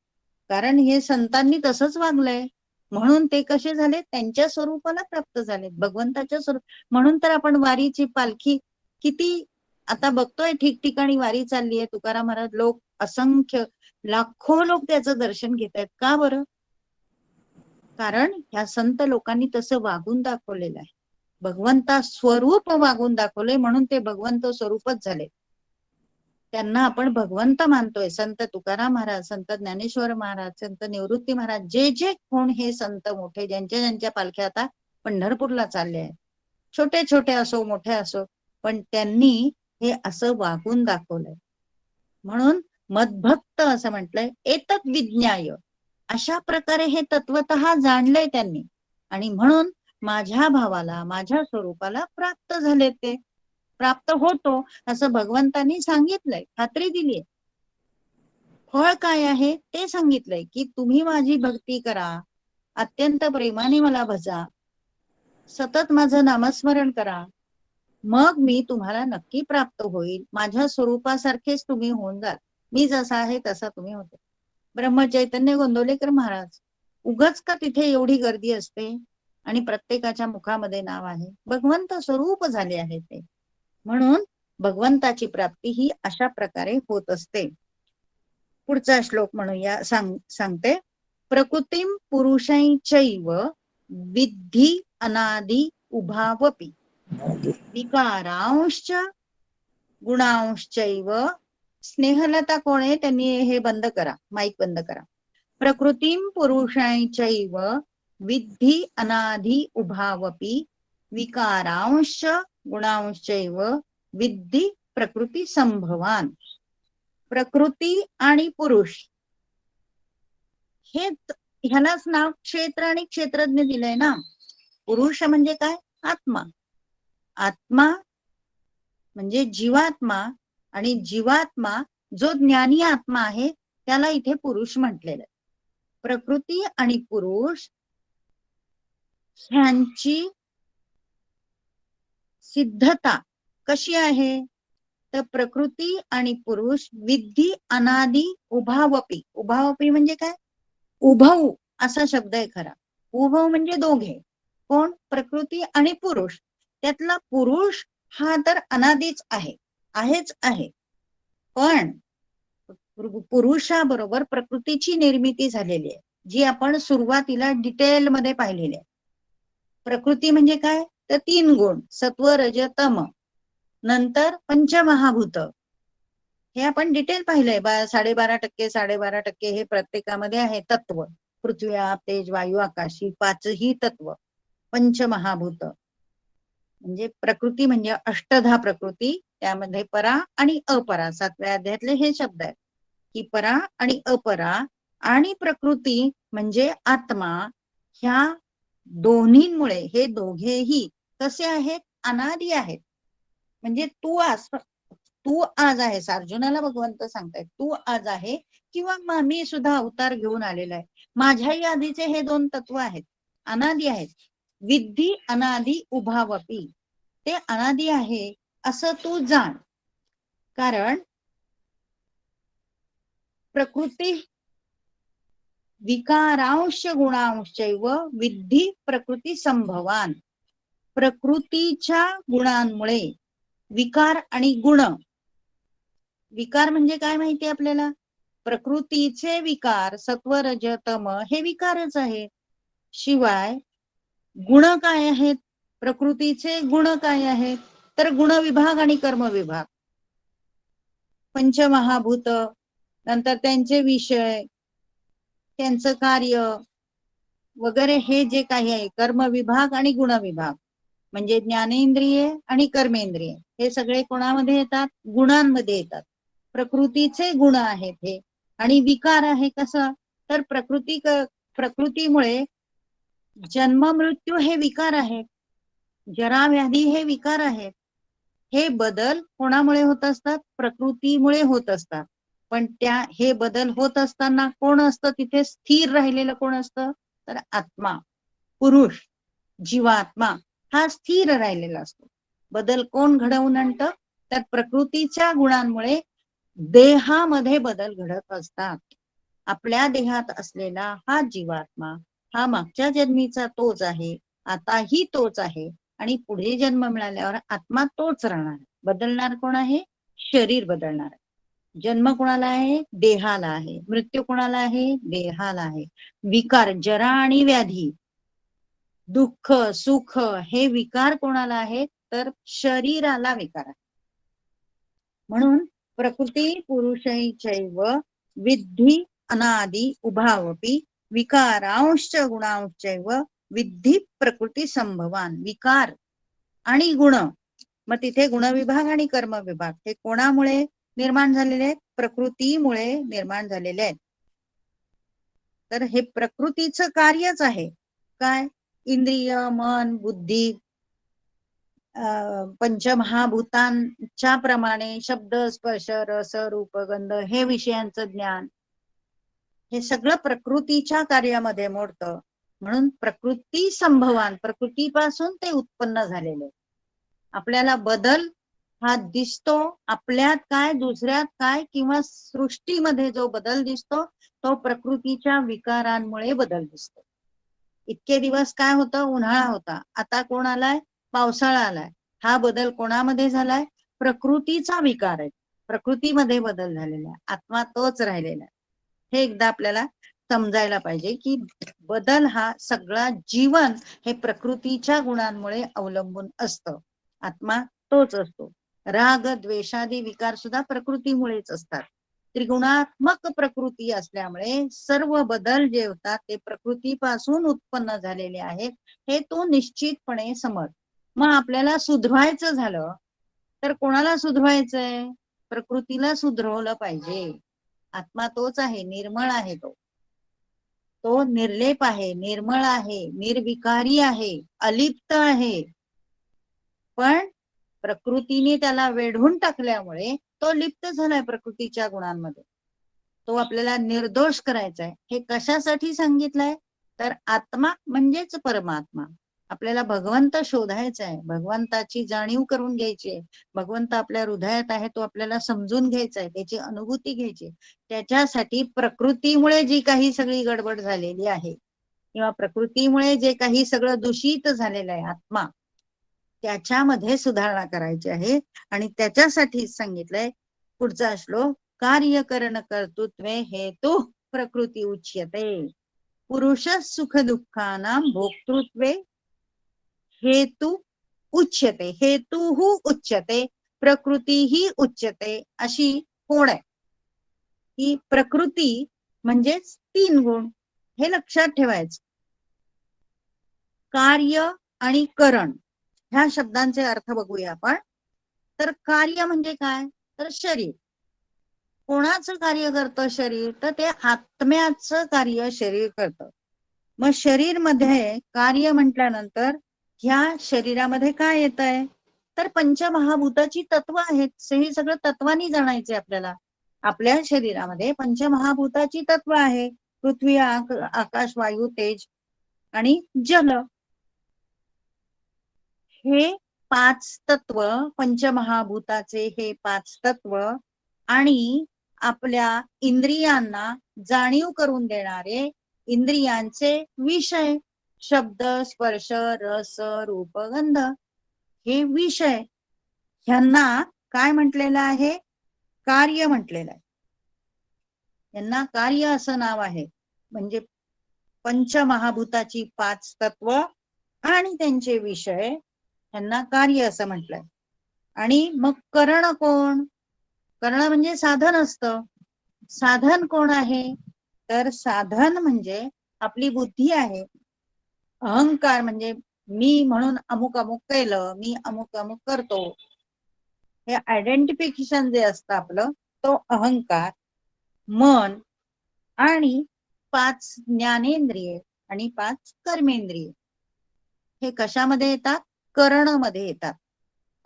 कारण हे संतांनी तसंच वागलंय म्हणून ते कसे झाले, त्यांच्या स्वरूपाला प्राप्त झाले, भगवंताच्या स्वरूप. म्हणून तर आपण वारीची पालखी किती आता बघतोय, ठिकठिकाणी वारी चालली आहे. तुकाराम महाराज, लोक असंख्य लाखो लोक त्याचं दर्शन घेत आहेत. का बरं? कारण ह्या संत लोकांनी तसं वागून दाखवलेलं आहे, भगवंता स्वरूप वागून दाखवले म्हणून ते भगवंत स्वरूपच झाले. त्यांना आपण भगवंत मानतोय. संत तुकाराम महाराज, संत ज्ञानेश्वर महाराज, संत निवृत्ती महाराज, जे जे कोण हे संत मोठे, ज्यांच्या ज्यांच्या पालख्या आता पंढरपूरला चालले आहेत, छोटे छोटे असो मोठे असो, पण त्यांनी हे असं वागून दाखवलंय. म्हणून मदभक्त असं म्हटलंय. एतत् विज्ञाय, अशा प्रकारे हे तत्वतः जाणलंय त्यांनी आणि म्हणून माझ्या भावाला, माझ्या स्वरूपाला प्राप्त झाले, ते प्राप्त होतो असं भगवंतांनी सांगितलंय, खात्री दिलीये. फळ काय आहे ते सांगितलंय की तुम्ही माझी भक्ती करा, अत्यंत प्रेमाने मला भजा, सतत माझं नामस्मरण करा, मग मी तुम्हाला नक्की प्राप्त होईल. माझ्या स्वरूपासारखेच तुम्ही होऊन जाल. मी जसा आहे तसा तुम्ही होते. ब्रह्मचैतन्य गोंदवलेकर महाराज, उगाच का तिथे एवढी गर्दी असते आणि प्रत्येकाच्या मुखामध्ये नाव आहे? भगवंत स्वरूप झाले आहे ते. म्हणून भगवंताची प्राप्ती ही अशा प्रकारे होत असते. पुढचा श्लोक म्हणूया, सांगते. प्रकृतीम पुरुषैचैव विद्धि अनादि उभावपि विकारांश्च गुणांश्चैव. स्नेहलता कोण आहे? त्यांनी हे बंद करा, माईक बंद करा. प्रकृतीम पुरुषैचैव विद्धि अनादि उभावपि विकारांश्च गुणांश्चैव विद्धि प्रकृती संभवान. प्रकृती आणि पुरुष हे ह्यालाच नाव क्षेत्र आणि क्षेत्रज्ञ दिलंय ना. पुरुष म्हणजे काय? आत्मा. आत्मा म्हणजे जीवात्मा, आणि जीवात्मा जो ज्ञानी आत्मा आहे त्याला इथे पुरुष म्हटलेलं आहे. प्रकृती आणि पुरुष ह्यांची सिद्धता कशी आहे? तर प्रकृती आणि पुरुष विद्धि अनादि उभावपी. उभावपी म्हणजे काय? उभव असा शब्द आहे खरा. उभव म्हणजे दोघे. कोण? प्रकृती आणि पुरुष. त्यातला पुरुष हा तर अनादीच आहे, आहेच आहे. पण पुरुषाबरोबर प्रकृतीची निर्मिती झालेली आहे, जी आपण सुरुवातीला डिटेल मध्ये पाहिलेली आहे. प्रकृती म्हणजे काय? तर 3 गुण, सत्व रज तम, नंतर पंचमहाभूत. हे आपण डिटेल पाहिलंय. 12.5% 12.5% हे प्रत्येकामध्ये आहे तत्व. पृथ्वी आप तेज वायू आकाश ही 5ही तत्व. पंचमहाभूत म्हणजे प्रकृती म्हणजे अष्टधा प्रकृती, त्यामध्ये परा आणि अपरा, 7व्या अध्यायातले हे शब्द आहेत की परा आणि अपरा. आणि प्रकृती म्हणजे आत्मा. ह्या दोन्हींमुळे हे दोघेही कसे आहेत? अनादि आहेत. म्हणजे तू आज आहेस, अर्जुनाला भगवंत सांगतायत, तू आज आहे किंवा मी सुद्धा अवतार घेऊन आलेला आहे. माझ्याही आधीचे हे 2 तत्व आहेत, अनादि आहेत. विद्धी अनादि उभावपी, ते अनादि आहे असं तू जाण. कारण प्रकृती विकारांश गुणांशैव विद्धी प्रकृती संभवान. प्रकृतीच्या गुणांमुळे विकार आणि गुण, विकार म्हणजे काय माहिती आपल्याला? प्रकृतीचे विकार सत्व रज तम हे विकारच आहेत. शिवाय गुण काय आहेत? प्रकृतीचे गुण काय आहेत? तर गुण विभाग आणि कर्म विभाग, पंचमहाभूत, नंतर त्यांचे विषय, त्यांचं कार्य वगैरे हे जे काही आहे कर्म विभाग आणि गुण विभाग, म्हणजे ज्ञानेंद्रिये आणि कर्मेंद्रिये हे सगळे कोणामध्ये येतात? गुणांमध्ये येतात. प्रकृतीचे गुण आहेत हे. आणि विकार आहे कसं? तर प्रकृतीमुळे जन्म मृत्यू हे विकार आहेत, जरा व्याधी हे विकार आहेत. हे बदल कोणामुळे होत असतात? प्रकृतीमुळे होत असतात. पण हे बदल होत असताना कोण असतं तिथे स्थिर राहिलेलं? कोण असतं? तर आत्मा, पुरुष, जीवात्मा हा स्थिर राहिलेला असतो. बदल कोण घडवून आणतं? तर प्रकृतीच्या गुणांमुळे देहामध्ये बदल घडत असतात. आपल्या देहात असलेला हा जीवात्मा हा मागच्या जन्मीचा तोच आहे, आताही तोच आहे आणि पुढे जन्म मिळाल्यावर आत्मा तोच राहणार. बदलणार कोण आहे? शरीर बदलणार. जन्म कोणाला आहे? देहाला आहे. मृत्यू कोणाला आहे? देहाला आहे. विकार, जरा आणि व्याधी, दुःख सुख हे विकार कोणाला आहे? तर शरीराला विकार आहे. म्हणून प्रकृती पुरुषैचैव विद्धी अनादि उभावपी विकारांश गुणांश्चैव विद्धी प्रकृती संभवान. विकार आणि गुण, मग तिथे गुण विभाग आणि कर्म विभाग हे कोणामुळे निर्माण झालेले आहेत? प्रकृतीमुळे निर्माण झालेले आहेत. तर हे प्रकृतीचं कार्यच आहे. काय? इंद्रिय, मन, बुद्धी, पंचमहाभूतांच्या प्रमाणे शब्द स्पर्श रस रूप गंध हे विषयांचं ज्ञान, हे सगळं प्रकृतीच्या कार्यामध्ये मोडतं. म्हणून प्रकृती संभवान, प्रकृतीपासून ते उत्पन्न झालेले. आपल्याला बदल हा दिसतो आपल्यात काय, दुसऱ्यात काय, किंवा सृष्टीमध्ये जो बदल दिसतो तो प्रकृतीच्या विकारांमुळे बदल दिसतो. इतके दिवस काय होतं? उन्हाळा होता, आता कोण आलाय? पावसाळा आलाय. हा बदल कोणामध्ये झालाय? प्रकृतीचा विकार आहे, प्रकृतीमध्ये बदल झालेला आहे. आत्मा तोच राहिलेला आहे. हे एकदा आपल्याला समजायला पाहिजे की बदल हा सगळा जीवन हे प्रकृतीच्या गुणांमुळे अवलंबून असतं. आत्मा तोच असतो. राग द्वेषादी विकार सुद्धा प्रकृतीमुळेच असतात. त्रिगुणात्मक प्रकृती असल्यामुळे सर्व बदल जे होतात ते प्रकृतीपासून उत्पन्न झालेले आहेत, हे तो निश्चितपणे समज. मग आपल्याला सुधरवायचं झालं तर कोणाला सुधरवायचंय? प्रकृतीला सुधरवलं पाहिजे. आत्मा तोच आहे, निर्मळ आहे, तो निर्लेप आहे, निर्मळ आहे, निर्विकारी आहे, अलिप्त आहे. पण प्रकृतीने त्याला वेढून टाकल्यामुळे तो लिप्त झालाय प्रकृतीच्या गुणांमध्ये. तो आपल्याला निर्दोष करायचा आहे. हे कशासाठी सांगितलंय? तर आत्मा म्हणजेच परमात्मा. आपल्याला भगवंत शोधायचा आहे, भगवंताची जाणीव करून घ्यायची आहे. भगवंत आपल्या हृदयात आहे, तो आपल्याला समजून घ्यायचा आहे, त्याची अनुभूती घ्यायची. त्याच्यासाठी प्रकृतीमुळे जी काही सगळी गडबड झालेली आहे किंवा प्रकृतीमुळे जे काही सगळं दूषित झालेलं आहे आत्मा, त्याच्यामध्ये सुधारणा करायची आहे. आणि त्याच्यासाठी सांगितलंय पुढचा श्लोक, कार्यकरण कर्तृत्वे हेतु प्रकृती उच्यते. पुरुष सुख दुःखानां भोक्तृत्वे हेतु उच्यते. हेतु उच्यते, प्रकृती ही उच्यते. अशी कोण आहे? ही प्रकृती म्हणजेच 3 गुण. हे लक्षात ठेवायचं. कार्य आणि करण ह्या शब्दांचे अर्थ बघूया आपण. तर कार्य म्हणजे काय? तर शरीर. कोणाचं कार्य करतं शरीर? तर ते आत्म्याचं कार्य शरीर करतं. मग शरीर मध्ये कार्य म्हटल्यानंतर ह्या शरीरामध्ये काय येत आहे? तर पंचमहाभूताची तत्व आहेत. हे सगळं तत्वानी जाणायचे आपल्याला. आपल्या शरीरामध्ये पंचमहाभूताची तत्व आहे, पृथ्वी, आकाश, वायू, तेज आणि जल. हे 5 तत्व, पंचमहाभूताचे हे 5 तत्व आणि आपल्या इंद्रियांना जाणीव करून देणारे इंद्रियांचे विषय, शब्द, स्पर्श, रस, रूप, गंध, हे विषय, ह्यांना काय म्हटलेलं आहे? कार्य म्हटलेलं आहे. यांना कार्य असं नाव आहे. म्हणजे पंचमहाभूताची 5 तत्व आणि त्यांचे विषय यांना कार्य असं म्हटलंय. आणि मग करण कोण? करण म्हणजे साधन असतं. साधन कोण आहे? तर साधन म्हणजे आपली बुद्धी आहे. अहंकार म्हणजे मी म्हणून अमुक अमुक केलं, मी अमुक अमुक करतो, हे आयडेंटिफिकेशन जे असतं आपलं, तो अहंकार, मन आणि 5 ज्ञानेंद्रिये आणि 5 कर्मेंद्रिये हे कशामध्ये येतात? करणमध्ये येतात.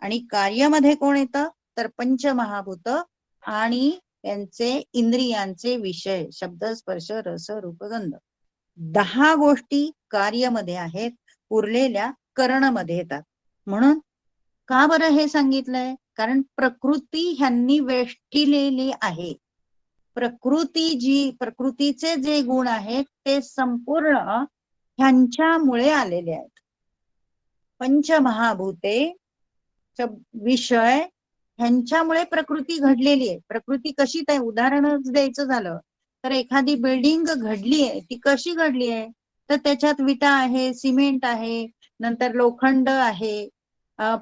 आणि कार्यामध्ये कोण येतं? तर पंचमहाभूत आणि त्यांचे इंद्रियांचे विषय, शब्द, स्पर्श, रस, रूप, गंध, 10 गोष्टी कार्यामध्ये आहेत, उरलेल्या करणमध्ये येतात. म्हणून का बरं हे सांगितलंय? कारण प्रकृती ह्यांनी वेष्टिलेली आहे. प्रकृतीचे जे गुण आहेत ते संपूर्ण ह्यांच्यामुळे आलेले आहेत. पंचमहाभूते विषय ह्यांच्यामुळे प्रकृती घडलेली आहे. प्रकृती कशी? ते उदाहरणच द्यायचं झालं तर एखादी बिल्डिंग घडली आहे, ती कशी घडली आहे? तर त्याच्यात विटा आहे, सिमेंट आहे, नंतर लोखंड आहे,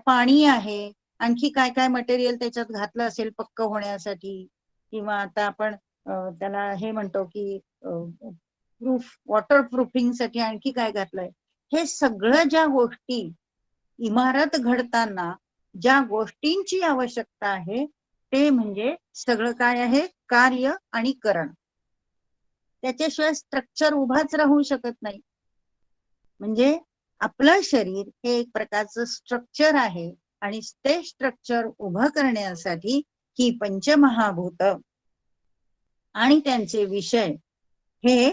पाणी आहे, आणखी काय काय मटेरियल त्याच्यात घातलं असेल पक्क होण्यासाठी, किंवा आता आपण त्याला हे म्हणतो की वॉटर प्रूफिंग साठी आणखी काय घातलंय. हे सगळं ज्या गोष्टी इमारत घडताना ज्या गोष्टींची आवश्यकता आहे ते म्हणजे सगळं काय आहे? कार्य आणि करण. त्याच्याशिवाय स्ट्रक्चर उभाच राहू शकत नाही. म्हणजे आपलं शरीर हे एक प्रकारचं स्ट्रक्चर आहे आणि ते स्ट्रक्चर उभं करण्यासाठी ही पंचमहाभूत आणि त्यांचे विषय हे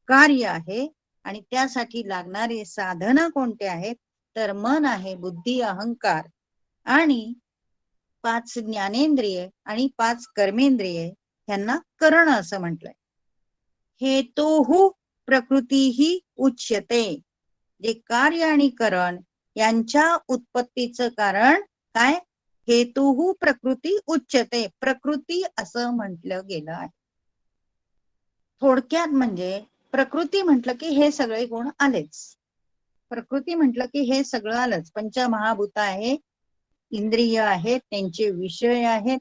कार्य आहे. आणि त्यासाठी लागणारे साधन कोणते आहेत? तर मन आहे, बुद्धी, अहंकार आणि 5 ज्ञानेंद्रिये आणि 5 कर्मेंद्रिये ह्यांना करण असं म्हटलंय. हेतुः प्रकृतीही उच्यते. जे कार्य आणि करण यांच्या उत्पत्तीचं कारण काय? हेतुः प्रकृती उच्यते. प्रकृती असं म्हटलं गेलं आहे. थोडक्यात म्हणजे प्रकृती म्हटलं की हे सगळे गुण आलेच. प्रकृती म्हटलं की हे सगळं आलंच. पंचमहाभूत आहे, इंद्रिय आहेत, त्यांचे विषय आहेत,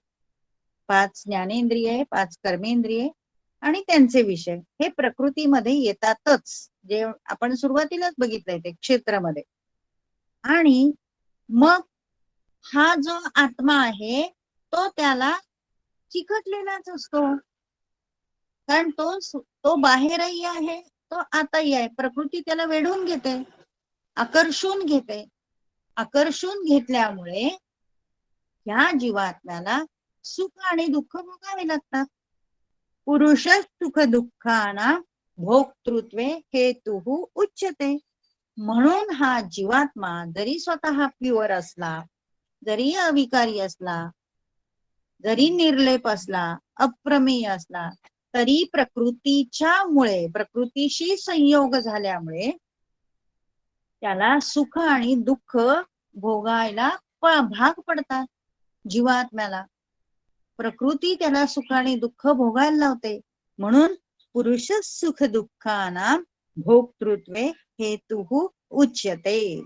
5 ज्ञानेंद्रिय, 5 कर्मेंद्रिय आणि त्यांचे विषय हे प्रकृतीमध्ये येतातच. जे आपण सुरुवातीलाच बघितलंय ते क्षेत्रामध्ये. आणि मग हा जो आत्मा आहे तो त्याला चिकटलेलाच असतो. कारण तो बाहेरही आहे, तो आताही आहे. प्रकृती त्याला वेढून घेते, आकर्षून घेते. आकर्षून घेतल्यामुळे ह्या जीवात्म्याला सुख आणि दुःख भोगावे लागतात. पुरुष सुख दुःखाना भोक्तृत्वे हेतुः उच्यते. म्हणून हा जीवात्मा जरी स्वतः प्युअर असला, जरी अविकारी असला, जरी निर्लेप असला, अप्रमेय असला, तरी प्रकृतीशी संयोग झाल्यामुळे त्याला सुख आणि दुःख भोगायला भाग पडतात. जीवात्म्याला प्रकृती त्याला सुख आणि दुःख भोगायला लावते. म्हणून पुरुष सुख दुःखाना भोक्तृत्वे हेतुः उच्यते.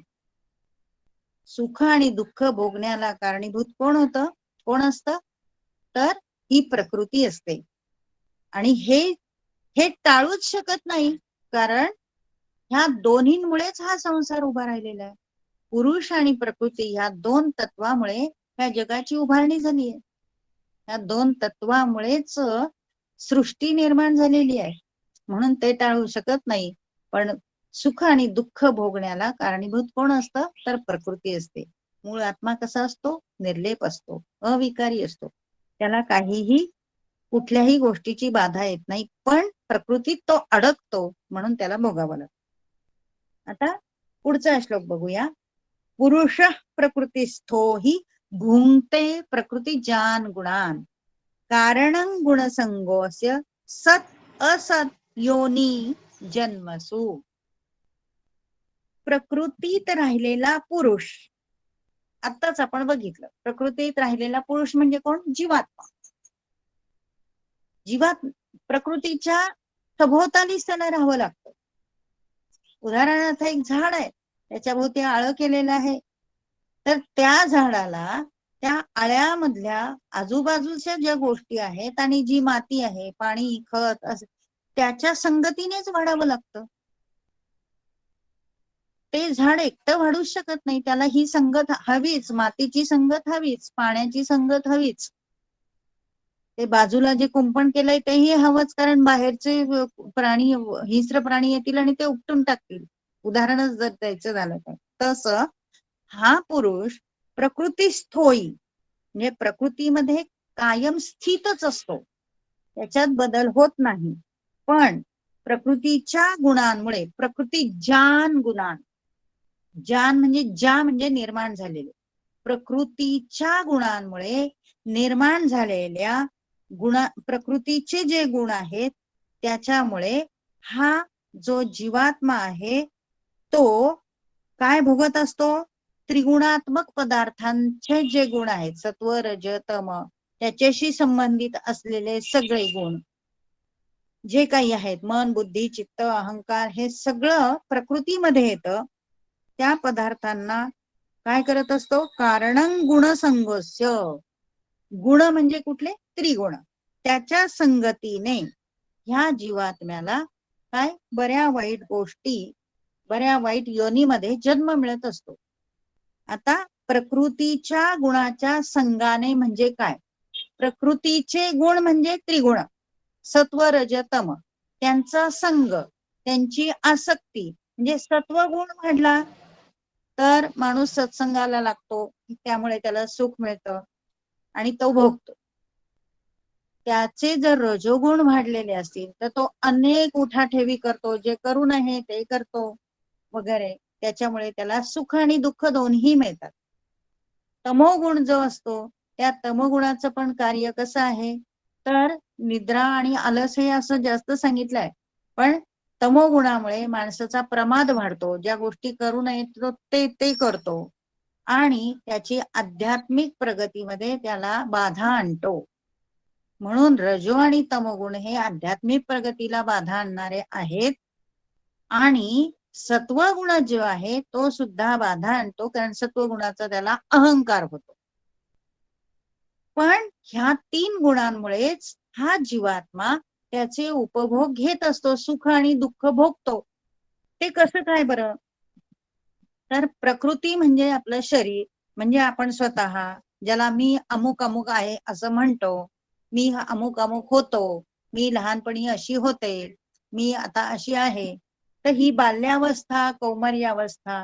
सुख आणि दुःख भोगण्याला कारणीभूत कोण असतं? तर ही प्रकृती असते. आणि हे टाळूच शकत नाही, कारण ह्या दोन्हींमुळेच हा संसार उभा राहिलेला आहे. पुरुष आणि प्रकृती ह्या 2 तत्वामुळे ह्या जगाची उभारणी झाली आहे. ह्या 2 तत्वामुळेच सृष्टी निर्माण झालेली आहे. म्हणून ते टाळू शकत नाही. पण सुख आणि दुःख भोगण्याला कारणीभूत कोण असतं? तर प्रकृती असते. मूळ आत्मा कसा असतो? निर्लेप असतो, अविकारी असतो. त्याला काहीही कुठल्याही गोष्टीची बाधा येत नाही, पण प्रकृतीत तो अडकतो, म्हणून त्याला भोगावं लागतं. आता पुढचा श्लोक बघूया. पुरुष प्रकृतिस्थो हि भुंक्ते प्रकृतिजान गुणान कारणं गुणसंगोस्य सत असत योनी जन्मसु. प्रकृतीत राहिलेला पुरुष, आत्ताच आपण बघितलं, प्रकृतीत राहिलेला पुरुष म्हणजे कोण? जीवात्मा. प्रकृतीच्या सभोवतालीच त्याला राहावं लागतं. उदाहरणार्थ एक झाड आहे, त्याच्या भोवती आळं केलेलं आहे, तर त्या झाडाला त्या आळ्यामधल्या आजूबाजूच्या ज्या गोष्टी आहेत आणि जी माती आहे, पाणी, खत, त्याच्या संगतीनेच वाढावं लागतं. ते झाड एकटं वाढूच शकत नाही, त्याला ही संगत हवीच, मातीची संगत हवीच, पाण्याची संगत हवीच. ते बाजूला जे कुंपण केलंय तेही हवंच, कारण बाहेरचे प्राणी, हिंस्र प्राणी येतील आणि ते उपटून टाकतील. उदाहरणच जर द्यायचं झालं तर तसं हा पुरुष प्रकृतीस्थोई म्हणजे प्रकृतीमध्ये कायम स्थितच असतो, त्याच्यात बदल होत नाही. पण प्रकृतीच्या गुणांमुळे, प्रकृती जान गुणान, जान म्हणजे ज्या म्हणजे निर्माण झालेले, प्रकृतीच्या गुणांमुळे निर्माण झालेल्या प्रकृतीचे जे गुण आहेत त्याच्यामुळे हा जो जीवात्मा आहे तो काय भोगत असतो? त्रिगुणात्मक पदार्थांचे जे गुण आहेत, सत्व रज तम, त्याच्याशी संबंधित असलेले सगळे गुण जे काही आहेत, मन बुद्धी चित्त अहंकार, हे सगळं प्रकृतीमध्ये येतं. त्या पदार्थांना काय करत असतो? कारणं गुणसंगोस्य, गुण म्हणजे कुठले? त्रिगुण, त्याच्या संगतीने ह्या जीवात्म्याला काय बऱ्या वाईट गोष्टी, बऱ्या वाईट योनीमध्ये जन्म मिळत असतो. आता प्रकृतीच्या गुणाच्या संगाने म्हणजे काय? प्रकृतीचे गुण म्हणजे त्रिगुण, सत्व रज तम, त्यांचा संग, त्यांची आसक्ती. म्हणजे सत्वगुण म्हटला तर माणूस सत्संगाला लागतो, त्यामुळे त्याला सुख मिळतं आणि तो भोगतो. त्याचे जर रजोगुण वाढलेले असतील तर तो अनेक उठाठेवी करतो, जे करू नये ते करतो वगैरे, त्याच्यामुळे त्याला सुख आणि दुःख दोन्ही मिळतात. तमोगुण जो असतो, त्या तमोगुणाचं पण कार्य कसं आहे तर निद्रा आणि आलस हे असं जास्त सांगितलंय, पण तमोगुणामुळे माणसाचा प्रमाद वाढतो, ज्या गोष्टी करू नयेत ते करतो आणि त्याची आध्यात्मिक प्रगतीमध्ये त्याला बाधा आणतो. म्हणून रजो आणि तमोगुण हे आध्यात्मिक प्रगतीला बाधा आणणारे आहेत आणि सत्वगुण जो आहे तो सुद्धा बाधा आणतो, कारण सत्वगुणाचा त्याला अहंकार होतो. पण ह्या तीन गुणांमुळेच हा जीवात्मा त्याचे उपभोग घेत असतो, सुख आणि दुःख भोगतो. ते कसं काय बरं? तर प्रकृती म्हणजे आपलं शरीर, म्हणजे आपण स्वतः, ज्याला मी अमुक अमुक आहे असं म्हणतो, मी अमुक अमुक होतो, मी लहानपणी अशी होते, मी आता अशी आहे. तर ही बाल्यावस्था, कौमार्यावस्था,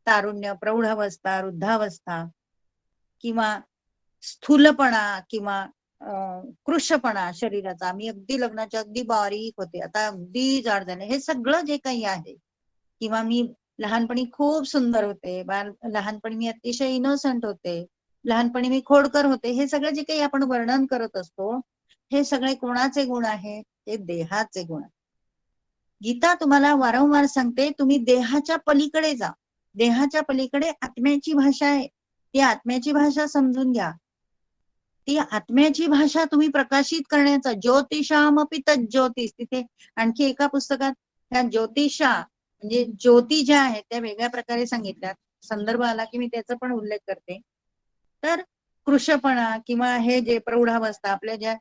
तारुण्य, प्रौढावस्था, वृद्धावस्था किंवा स्थूलपणा किंवा कृशपणा शरीराचा, मी अगदी लग्नाच्या अगदी बारीक होते, आता अगदी जाड झाले, हे सगळं जे काही आहे, किंवा मी लहानपणी खूप सुंदर होते, लहानपणी मी अतिशय इनोसंट होते, लहानपणी मी खोडकर होते, हे सगळं जे काही आपण वर्णन करत असतो, हे सगळे कोणाचे गुण आहे? ते देहाचे गुण. गीता तुम्हाला वारंवार सांगते, तुम्ही देहाच्या पलीकडे जा, देहाच्या पलीकडे आत्म्याची भाषा आहे, ती आत्म्याची भाषा समजून घ्या. ती आत्म्याची भाषा तुम्ही प्रकाशित करण्याचा, ज्योतिषामपि तज्ज्योतिष, तिथे आणखी एका पुस्तकात ह्या ज्योतिषा म्हणजे ज्योती ज्या आहेत त्या वेगळ्या प्रकारे सांगितल्यात, संदर्भ आला की मी त्याचा पण उल्लेख करते. तर कृशपणा किंवा हे जे प्रौढावस्था, आपल्या ज्या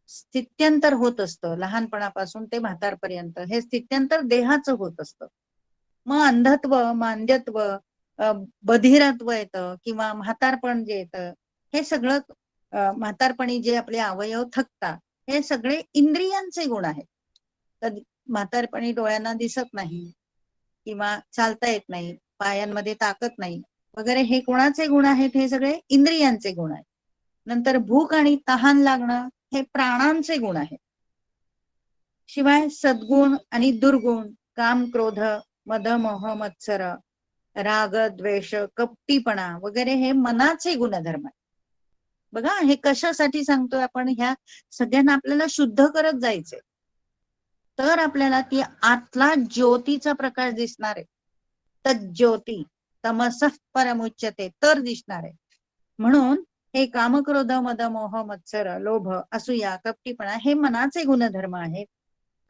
स्थित्यंतर होत असतं लहानपणापासून ते म्हातारपर्यंत, हे स्थित्यंतर देहाचं होत असतं. मग अंधत्व, मांद्यत्व, बधिरत्व येतं किंवा म्हातारपण जे येतं, हे सगळं म्हातारपणी जे आपले अवयव थकतात, हे सगळे इंद्रियांचे गुण आहेत. तर म्हातारपणी डोळ्यांना दिसत नाही किंवा चालता येत नाही, पायांमध्ये ताकद नाही वगैरे, हे कोणाचे गुण आहेत? हे सगळे इंद्रियांचे गुण आहेत. नंतर भूक आणि तहान लागणं, हे प्राणांचे गुण आहेत. शिवाय सद्गुण आणि दुर्गुण, काम क्रोध मद मोह मत्सर, राग, द्वेष, कपटीपणा वगैरे हे मनाचे गुणधर्म आहे. बघा हे कशासाठी सांगतोय आपण, ह्या सगळ्यांना आपल्याला शुद्ध करत जायचंय, तर आपल्याला ती आतला ज्योतीचा प्रकाश दिसणार आहे. तज्ज्योती तमसः परमुच्यते, तर दिसणार आहे. म्हणून हे काम, क्रोध, मद, मोह, मत्सर, लोभ, असूया, कपटीपणा हे मनाचे गुणधर्म आहेत.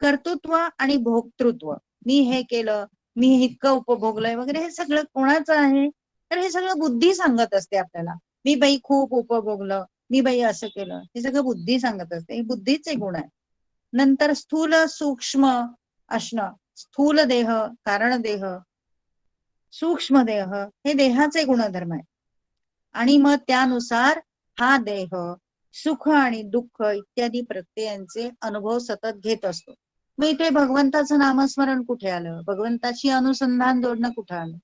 कर्तृत्व आणि भोक्तृत्व, मी हे केलं, मी इतकं उपभोगलंय वगैरे, हे सगळं कोणाचं आहे, तर हे सगळं बुद्धी सांगत असते आपल्याला. मी बाई खूप उपभोगलं, मी बाई असं केलं, हे सगळं बुद्धी सांगत असते. हे बुद्धीचे गुण आहे. नंतर स्थूल सूक्ष्म असणं, स्थूल देह, कारण देह, सूक्ष्म देह हे देहाचे गुणधर्म आहे. आणि मग त्यानुसार हा देह सुख आणि दुःख इत्यादी प्रत्ययांचे अनुभव सतत घेत असतो. मग इथे भगवंताचं नामस्मरण कुठे आलं, भगवंताशी अनुसंधान जोडणं कुठे आलं.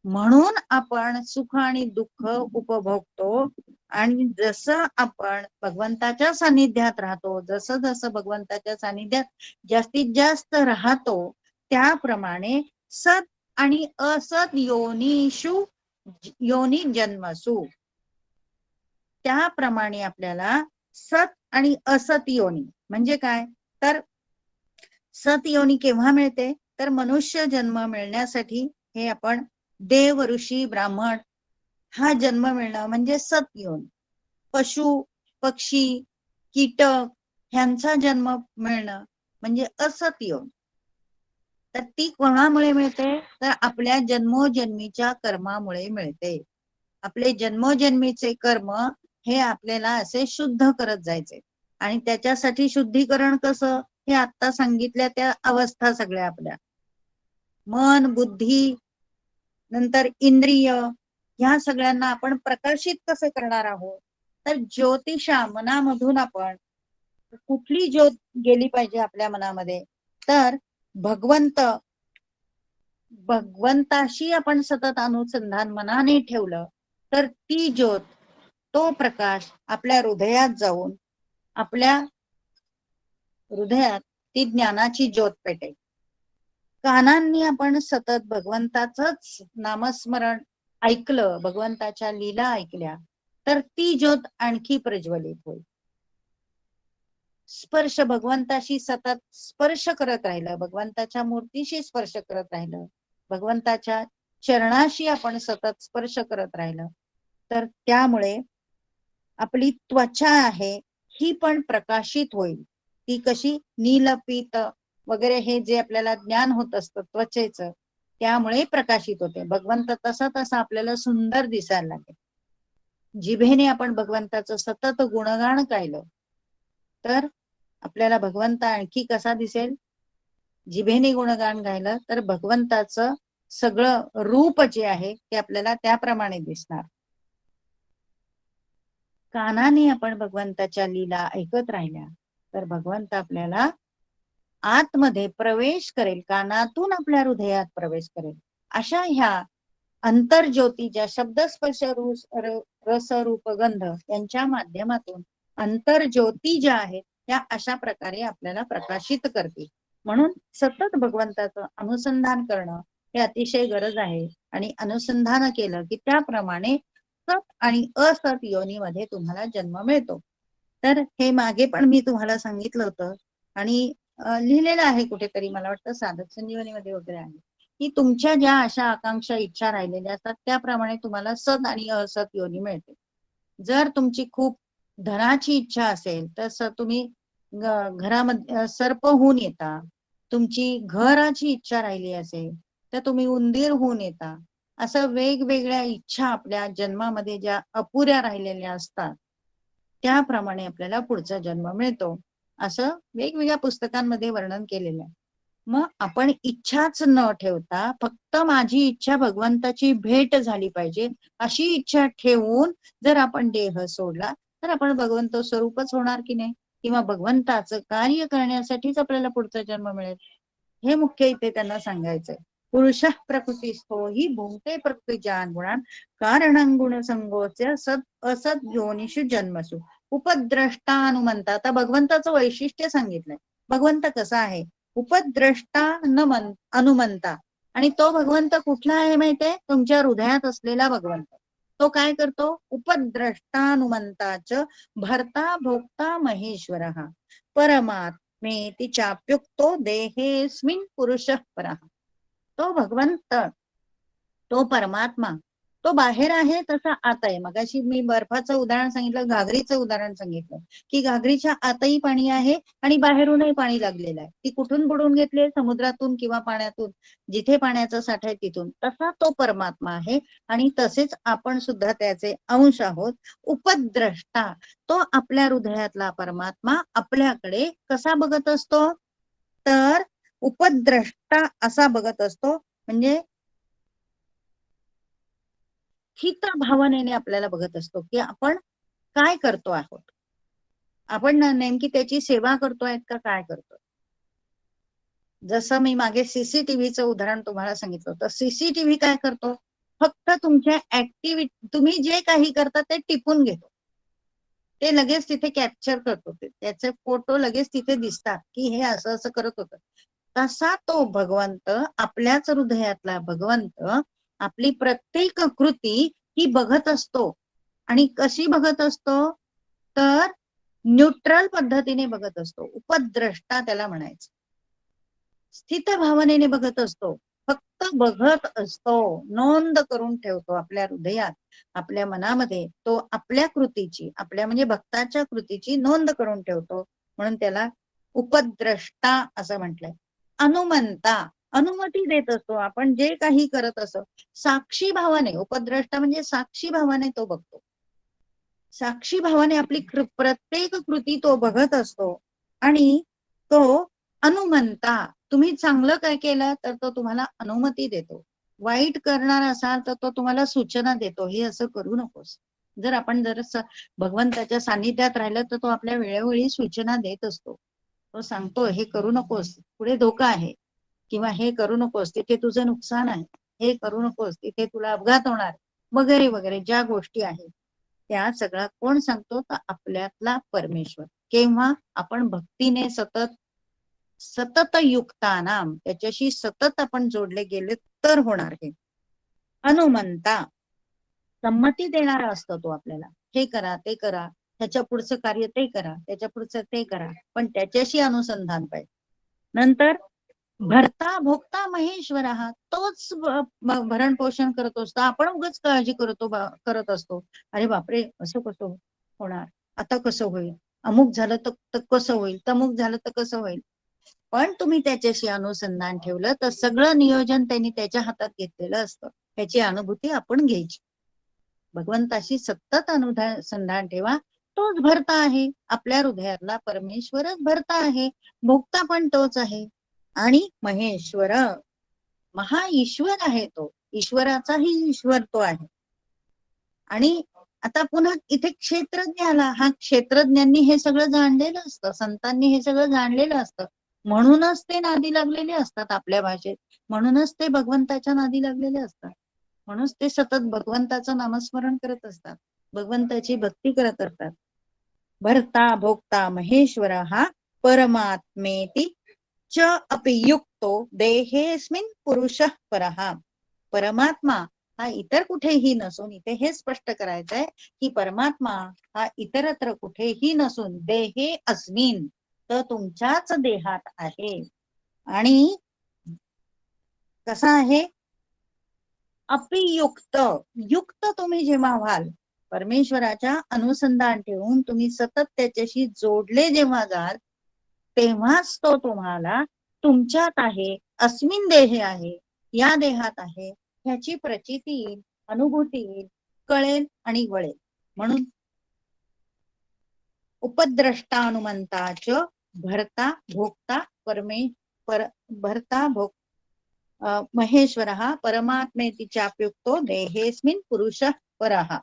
म्हणून आपण सुख आणि दुःख उपभोगतो. आणि जसं आपण भगवंताच्या सानिध्यात राहतो, जसं जसं भगवंताच्या सानिध्यात जास्तीत जास्त राहतो, त्याप्रमाणे सत आणि असत योनिषु, योनी जन्मसु, त्याप्रमाणे आपल्याला सत आणि असत योनी म्हणजे काय, तर सत योनी केव्हा मिळते, तर मनुष्य जन्म मिळण्यासाठी हे आपण देव, ऋषी, ब्राह्मण हा जन्म मिळणं म्हणजे सत योनी. पशु, पक्षी, कीटक ह्यांचा जन्म मिळणं म्हणजे असत योनी. तर ती कोणामुळे मिळते, तर आपल्या जन्मोजन्मीच्या कर्मामुळे मिळते. आपले जन्मोजन्मीचे कर्म हे आपल्याला असे शुद्ध करत जायचे. आणि त्याच्यासाठी शुद्धीकरण कसं, हे आता सांगितल्या त्या अवस्था सगळ्या आपल्या मन, बुद्धी, नंतर इंद्रिय, ह्या सगळ्यांना आपण प्रकाशित कसं करणार आहोत, तर ज्योतिषा मनामधून आपण कुठली ज्योत गेली पाहिजे आपल्या मनामध्ये, तर भगवंताशी आपण सतत अनुसंधान मनाने ठेवलं, तर ती ज्योत, तो प्रकाश आपल्या हृदयात जाऊन आपल्या हृदयात ती ज्ञानाची ज्योत पेटेल. कानांनी आपण सतत भगवंताचंच नामस्मरण ऐकलं, भगवंताच्या लीला ऐकल्या, तर ती ज्योत आणखी प्रज्वलित होईल. स्पर्श, भगवंताशी सतत स्पर्श करत राहिलं, भगवंताच्या मूर्तीशी स्पर्श करत राहिलं, भगवंताच्या चरणाशी आपण सतत स्पर्श करत राहिलं, तर त्यामुळे आपली त्वचा आहे ही पण प्रकाशित होईल. ती कशी, नीलपीत वगैरे हे जे आपल्याला ज्ञान होत असतं त्वचेचं, त्यामुळे प्रकाशित होते. भगवंत तसा तसा आपल्याला सुंदर दिसायला लागेल. जिभेने आपण भगवंताचं सतत गुणगान गायलं, तर आपल्याला भगवंत आणखी कसा दिसेल. जिभेने गुणगान गायलं तर भगवंताचं सगळं रूप जे आहे ते आपल्याला त्याप्रमाणे दिसणार. कानाने आपण भगवंताच्या लीला ऐकत राहिल्या, तर भगवंत आपल्याला आतमध्ये प्रवेश करेल, कानातून आपल्या हृदयात प्रवेश करेल. अशा ह्या अंतर्ज्योती ज्या शब्द, स्पर्श, रस, रूप, गंध यांच्या माध्यमातून अंतर्ज्योती ज्या आहेत त्या अशा प्रकारे आपल्याला प्रकाशित करतील. म्हणून सतत भगवंताचं अनुसंधान करणं हे अतिशय गरज आहे. आणि अनुसंधान केलं की त्याप्रमाणे सत आणि असत योनीमध्ये तुम्हाला जन्म मिळतो. तर हे मागे पण मी तुम्हाला सांगितलं होतं आणि लिहिलेलं आहे कुठेतरी, मला वाटतं साधक संजीवनीमध्ये वगैरे आहे, की तुमच्या ज्या अशा आकांक्षा, इच्छा राहिलेल्या असतात त्याप्रमाणे तुम्हाला सत आणि असत योनी मिळते. जर तुमची खूप धनाची इच्छा असेल तर तुम्ही घरामध्ये सर्प होऊन येता. तुमची घराची इच्छा राहिली असेल तर तुम्ही उंदीर होऊन येता. असं वेगवेगळ्या इच्छा आपल्या जन्मामध्ये ज्या अपुऱ्या राहिलेल्या असतात त्याप्रमाणे आपल्याला पुढचा जन्म मिळतो, असं वेगवेगळ्या पुस्तकांमध्ये वर्णन केलेलं आहे. मग आपण इच्छाच न ठेवता फक्त माझी इच्छा भगवंताची भेट झाली पाहिजे अशी इच्छा ठेवून जर आपण देह सोडला तर आपण भगवंत स्वरूपच होणार की नाही, किंवा भगवंताचं कार्य करण्यासाठीच आपल्याला पुढचा जन्म मिळेल. हे मुख्य इथे त्यांना सांगायचंय. पुरुष प्रकृतीस्थो ही भूमते प्रकृतीच्या गुणान कारण गुण संगोच्या सत असत योनिषु जन्मसु उपद्रष्टानुमंता. आता भगवंताचं वैशिष्ट्य सांगितलंय. भगवंत कसा आहे, उपद्रष्टा न अनुमंता, आणि तो भगवंत कुठला आहे माहितीये? तुमच्या हृदयात असलेला भगवंत. तो काय करतो? उपद्रष्टानुमंताच भर्ता भोक्ता महेश्वर परमात्मेति चाप्युक्तो देहेस्मिन् पुरुषः परः. तो भगवंत, तो परमात्मा, तो बाहेर आहे तसा आत आहे. मगाशी मी बर्फाचं उदाहरण सांगितलं, घागरीचं उदाहरण सांगितलं की घागरीच्या आतही पाणी आहे आणि बाहेरूनही पाणी लागलेलं आहे. ती कुठून बुडवून घेतली? समुद्रातून किंवा पाण्यातून, जिथे पाण्याचा साठा आहे तिथून. तसा तो परमात्मा आहे आणि तसेच आपण सुद्धा त्याचे अंश आहोत. उपद्रष्टा, तो आपल्या हृदयातला परमात्मा आपल्याकडे कसा बघत असतो? तर उपद्रष्टा असा बघत असतो, म्हणजे हित भावनेने आपल्याला बघत असतो की आपण काय करतो आहोत, आपण नेमकी त्याची सेवा करतोय का काय करतोय. जसं मी मागे सीसीटीव्हीचं उदाहरण तुम्हाला सांगितलं होतं. सीसीटीव्ही काय करतो? फक्त तुमच्या ऍक्टिव्हिटी, तुम्ही जे काही करता ते टिपून घेतो, ते लगेच तिथे कॅप्चर करतो, त्याचे फोटो लगेच तिथे दिसतात की हे असं असं करत होतं. तसा तो भगवंत, आपल्याच हृदयातला भगवंत आपली प्रत्येक कृती ही बघत असतो. आणि कशी बघत असतो? तर न्यूट्रल पद्धतीने बघत असतो. उपद्रष्टा त्याला म्हणायचं. स्थित भावनेने बघत असतो, फक्त बघत असतो, नोंद करून ठेवतो आपल्या हृदयात, आपल्या मनामध्ये. तो आपल्या कृतीची, आपल्या म्हणजे भक्ताच्या कृतीची नोंद करून ठेवतो, म्हणून त्याला उपद्रष्टा असं म्हटलंय. अनुमंता, अनुमती देत असतो आपण जे काही करत असो. साक्षी भावाने, उपद्रष्टा म्हणजे साक्षी भावाने तो बघतो. साक्षी भावाने आपली प्रत्येक कृती तो बघत असतो. आणि तो अनुमंता, तुम्ही चांगलं काय केलं तर तो तुम्हाला अनुमती देतो. वाईट करणार असाल तर तो तुम्हाला सूचना देतो, हे असं करू नकोस. जर आपण भगवंताच्या सानिध्यात राहिलं तर तो आपल्या वेळोवेळी सूचना देत असतो. तो सांगतो हे करू नकोस, पुढे धोका आहे, किंवा हे करू नकोस, तिथे तुझं नुकसान आहे, हे करू नकोस, तिथे तुला अपघात होणार, वगैरे वगैरे ज्या गोष्टी आहेत त्या सगळ्या कोण सांगतो? तर आपल्यातला परमेश्वर. केव्हा? आपण भक्तीने सतत सतत युक्तानाम, त्याच्याशी सतत आपण जोडले गेले तर होणार हे. अनुमंता, संमती देणारा असतो तो आपल्याला, हे करा ते करा, त्याच्या पुढचं कार्य ते करा, त्याच्या पुढचं ते करा, पण त्याच्याशी अनुसंधान पाहिजे. नंतर भरता भोगता महेश्वर हा, तोच भरण पोषण करत असतो. आपण उगाच काळजी करत असतो, अरे बापरे असं कसं होणार, आता कसं होईल, अमुक झालं तर कसं होईल, तमुक झालं तर कसं होईल. पण तुम्ही त्याच्याशी अनुसंधान ठेवलं तर सगळं नियोजन त्यांनी त्याच्या हातात घेतलेलं असतं. त्याची अनुभूती आपण घ्यायची. भगवंताशी सतत अनुसंधान ठेवा, तोच भरता आहे. आपल्या हृदयातला परमेश्वरच भरता आहे, भोगता पण तोच आहे. आणि महेश्वर, महा ईश्वर आहे तो, ईश्वराचाही ईश्वर तो आहे. आणि आता पुन्हा इथे क्षेत्रज्ञ आला. हा क्षेत्रज्ञांनी हे सगळं जाणलेलं असतं, संतांनी हे सगळं जाणलेलं असतं, म्हणूनच ते नादी लागलेले असतात आपल्या भाषेत, म्हणूनच ते भगवंताच्या नादी लागलेले असतात, म्हणूनच ते सतत भगवंताचं नामस्मरण करत असतात, भगवंताची भक्ती करत असतात. भरता भोक्ता महेश्वर हा परमात्मेति च अपि युक्तो देहेस्मिन् पुरुषः परः. परमात्मा हा इतर कुठेही नसून, इथे हे स्पष्ट करायचंय की परमात्मा हा इतरत्र कुठेही नसून देहे अस्मिन, तर तुमच्याच देहात आहे. आणि कसा आहे? अपियुक्त, युक्त तुम्ही जेव्हा व्हाल, परमेश्वराच्या अनुसंधान ठेवून तुम्ही सतत त्याच्याशी जोडले जेव्हा जाल, तेव्हाच तो तुम्हाला तुमच्यात आहे, अस्मिन देहे आहे, या देहात आहे, ह्याची प्रचिती येईल, अनुभूती येईल, कळेल आणि वळेल. म्हणून उपद्रष्टानुमंताच भरता भोक्ता भरता भोक्ता महेश्वर परमात्मेति चाप्युक्तो देहेस्मिन् पुरुषः परः.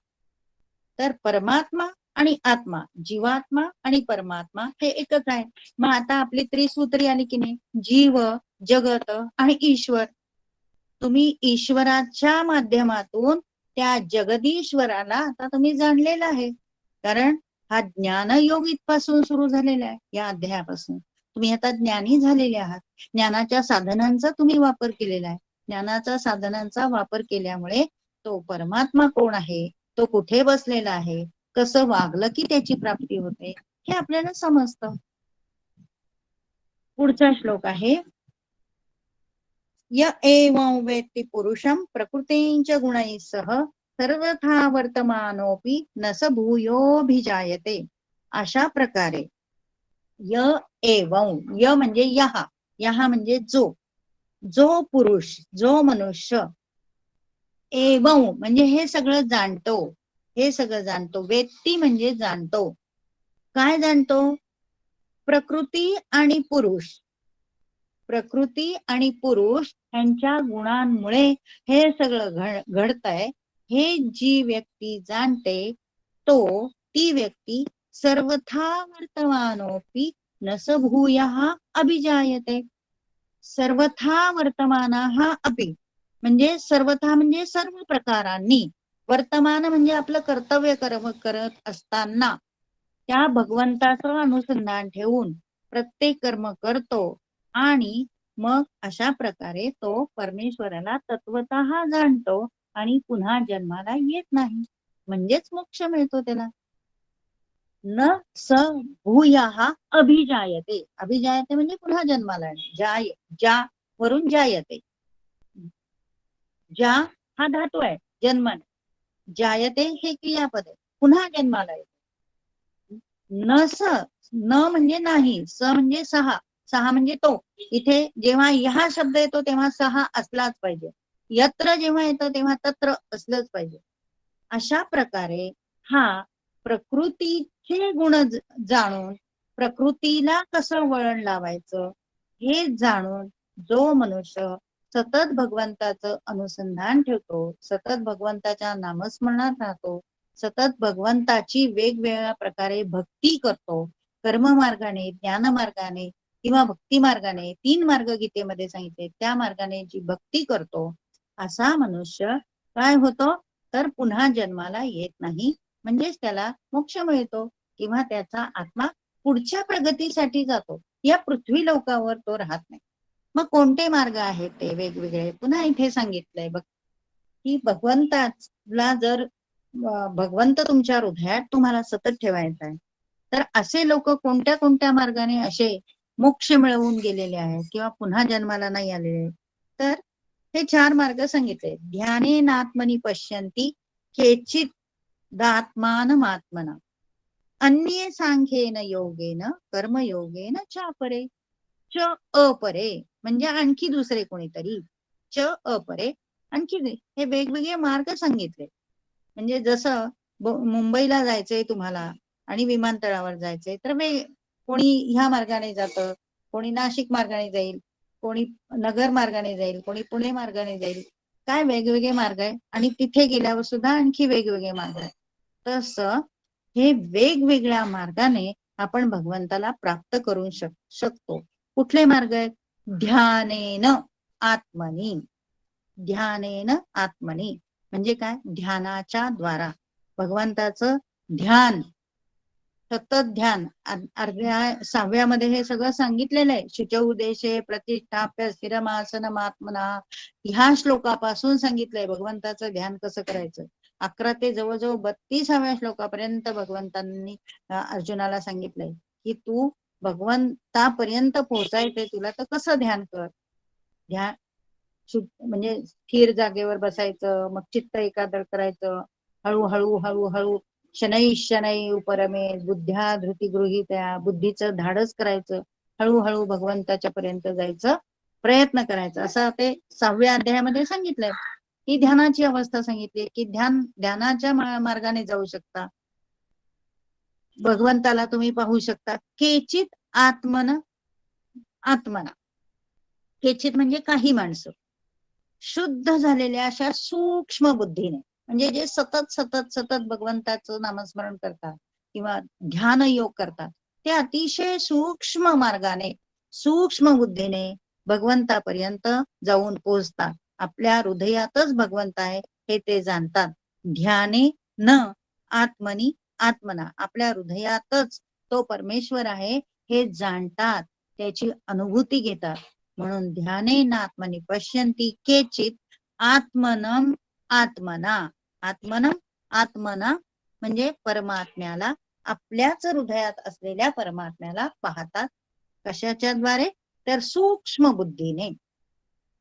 तर परमात्मा आणि आत्मा, जीवात्मा आणि परमात्मा हे एकच आहे. मग आता आपली त्रिसूत्री आली की नाही, जीव, जगत आणि ईश्वर. तुम्ही ईश्वराच्या माध्यमातून त्या जगदीश्वराला आता तुम्ही जाणलेला आहे, कारण हा ज्ञानयोग इथपासून सुरू झालेला आहे. या अध्यायापासून तुम्ही आता ज्ञानी झालेले आहात, ज्ञानाच्या साधनांचा तुम्ही वापर केलेला आहे, ज्ञानाचा साधनांचा वापर केल्यामुळे तो परमात्मा कोण आहे, तो कुठे बसलेला आहे, कसं वागलं की त्याची प्राप्ती होते हे आपल्याला समजतं. पुढचा श्लोक आहे, य एवं वेत्ति पुरुषं प्रकृतींच गुणैः सह सर्वथा वर्तमानोपि न स भूयोभिजायते. अशा प्रकारे य एवं, य म्हणजे यहा, यहा म्हणजे जो पुरुष, जो मनुष्य, एवं म्हणजे हे सगळं जाणतो, हे सगळं जाणतो. वेत्ती म्हणजे जाणतो. काय जाणतो? प्रकृती आणि पुरुष, प्रकृती आणि पुरुष यांच्या गुणांमुळे हे सगळं घडतंय. हे जी व्यक्ती जाणते ती व्यक्ती सर्वथा वर्तमानोपि न स भूयः अभिजायते. सर्वथा वर्तमानः अपि म्हणजे सर्वथा म्हणजे सर्व प्रकारांनी, वर्तमान म्हणजे आपलं कर्तव्य करत असताना त्या भगवंताचं अनुसंधान ठेवून प्रत्येक कर्म करतो आणि मग अशा प्रकारे तो परमेश्वराला तत्वतः जाणतो आणि पुन्हा जन्माला येत नाही, म्हणजेच मोक्ष मिळतो त्याला. न स भूयः अभिजायते, अभिजायते म्हणजे पुन्हा जन्माला, ज्या वरून जायते, ज्या हा धातू आहे, जन्मन, जायते हे क्रियापद आहे, पुन्हा जन्माला येते. न स, न म्हणजे नाही, स म्हणजे सहा, सहा म्हणजे तो. इथे जेव्हा ह्या शब्द येतो तेव्हा सहा असलाच पाहिजे, यत्र जेव्हा येतो तेव्हा तत्र असलंच पाहिजे. अशा प्रकारे हा प्रकृतीचे गुण जाणून प्रकृतीला कसं वळण लावायचं हे जाणून जो मनुष्य सतत भगवंताचं अनुसंधान ठेवतो, सतत भगवंताच्या नामस्मरणात राहतो, सतत भगवंताची वेगवेगळ्या प्रकारे भक्ती करतो, कर्म मार्गाने, ज्ञान मार्गाने किंवा भक्ती मार्गाने, 3 मार्ग गीतेमध्ये सांगितले, त्या मार्गाने जी भक्ती करतो असा मनुष्य काय होतो, तर पुन्हा जन्माला येत नाही, म्हणजेच त्याला मोक्ष मिळतो किंवा त्याचा आत्मा पुढच्या प्रगतीसाठी जातो, या पृथ्वी लोकावर तो राहत नाही. मग कोणते मार्ग आहेत ते वेगवेगळे, पुन्हा इथे सांगितलंय बघ, की भगवंताला जर भगवंत तुमच्या हृदयात तुम्हाला सतत ठेवायचा आहे, तर असे लोक कोणत्या कोणत्या मार्गाने असे मोक्ष मिळवून गेलेले आहेत किंवा पुन्हा जन्माला नाही आलेले, तर हे 4 मार्ग सांगितले. ध्यानेनात्मनि पश्यन्ति केचित् दात्मानमात्मना, अन्ये सांख्येन योगेन कर्मयोगेन चापरे च अपरे, म्हणजे आणखी दुसरे कोणीतरी, च अपरे आणखी, हे वेगवेगळे मार्ग सांगितले. म्हणजे जसं मुंबईला जायचंय तुम्हाला आणि विमानतळावर जायचंय, तर कोणी ह्या मार्गाने जातं, कोणी नाशिक मार्गाने जाईल, कोणी नगर मार्गाने जाईल, कोणी पुणे मार्गाने जाईल, काय वेगवेगळे मार्ग आहे. आणि तिथे गेल्यावर सुद्धा आणखी वेगवेगळे मार्ग आहे. तसं हे वेगवेगळ्या मार्गाने आपण भगवंताला प्राप्त करू शकतो. कुठले मार्ग आहेत? ध्यानेन आत्मनी, ध्यानेन आत्मनी म्हणजे काय? ध्यानाच्या द्वारा भगवंताचं ध्यान, सतत ध्यान. अर्ध्या 6व्या मध्ये हे सगळं सांगितलेलं आहे. शुचौ देशे प्रतिष्ठाप्य स्थिरमासन आत्मना, ह्या श्लोकापासून सांगितलंय भगवंताचं ध्यान कसं करायचं. 11 ते जवळजवळ 32व्या श्लोकापर्यंत भगवंतांनी अर्जुनाला सांगितलंय की तू भगवंतापर्यंत पोहोचायचंय तुला, तर कसं ध्यान कर. ध्यान म्हणजे स्थिर जागेवर बसायचं, मग चित्त एकाग्र करायचं, हळूहळू हळूहळू शनै शनै उपरमे बुद्ध्या धृती गृहीत्या, बुद्धीचं धाडस करायचं, हळूहळू भगवंताच्या पर्यंत जायचं प्रयत्न करायचा, असं ते 6व्या अध्यायामध्ये सांगितलंय. ही ध्यानाची अवस्था सांगितली की ध्यानाच्या मार्गाने जाऊ शकता, भगवंताला तुम्ही पाहू शकता. केचित आत्मना, केचित म्हणजे काही माणसं शुद्ध झालेल्या अशा सूक्ष्म बुद्धीने, म्हणजे जे सतत सतत सतत भगवंताचं नामस्मरण करतात किंवा ध्यान योग करतात, ते अतिशय सूक्ष्म मार्गाने, सूक्ष्म बुद्धीने भगवंतापर्यंत जाऊन पोहोचतात. आपल्या हृदयातच भगवंत आहे हे ते जाणतात. ध्याने न आत्मनी आत्मना, आपल्या हृदयातच तो परमेश्वर आहे हे जाणतात, त्याची अनुभूती घेतात. म्हणून ध्यानेन आत्मनि पश्यन्ति केचित आत्मनम आत्मना. आत्मनम आत्मना म्हणजे परमात्म्याला, आपल्याच हृदयात असलेल्या परमात्म्याला पाहतात. कशाच्या द्वारे? तर सूक्ष्म बुद्धीने.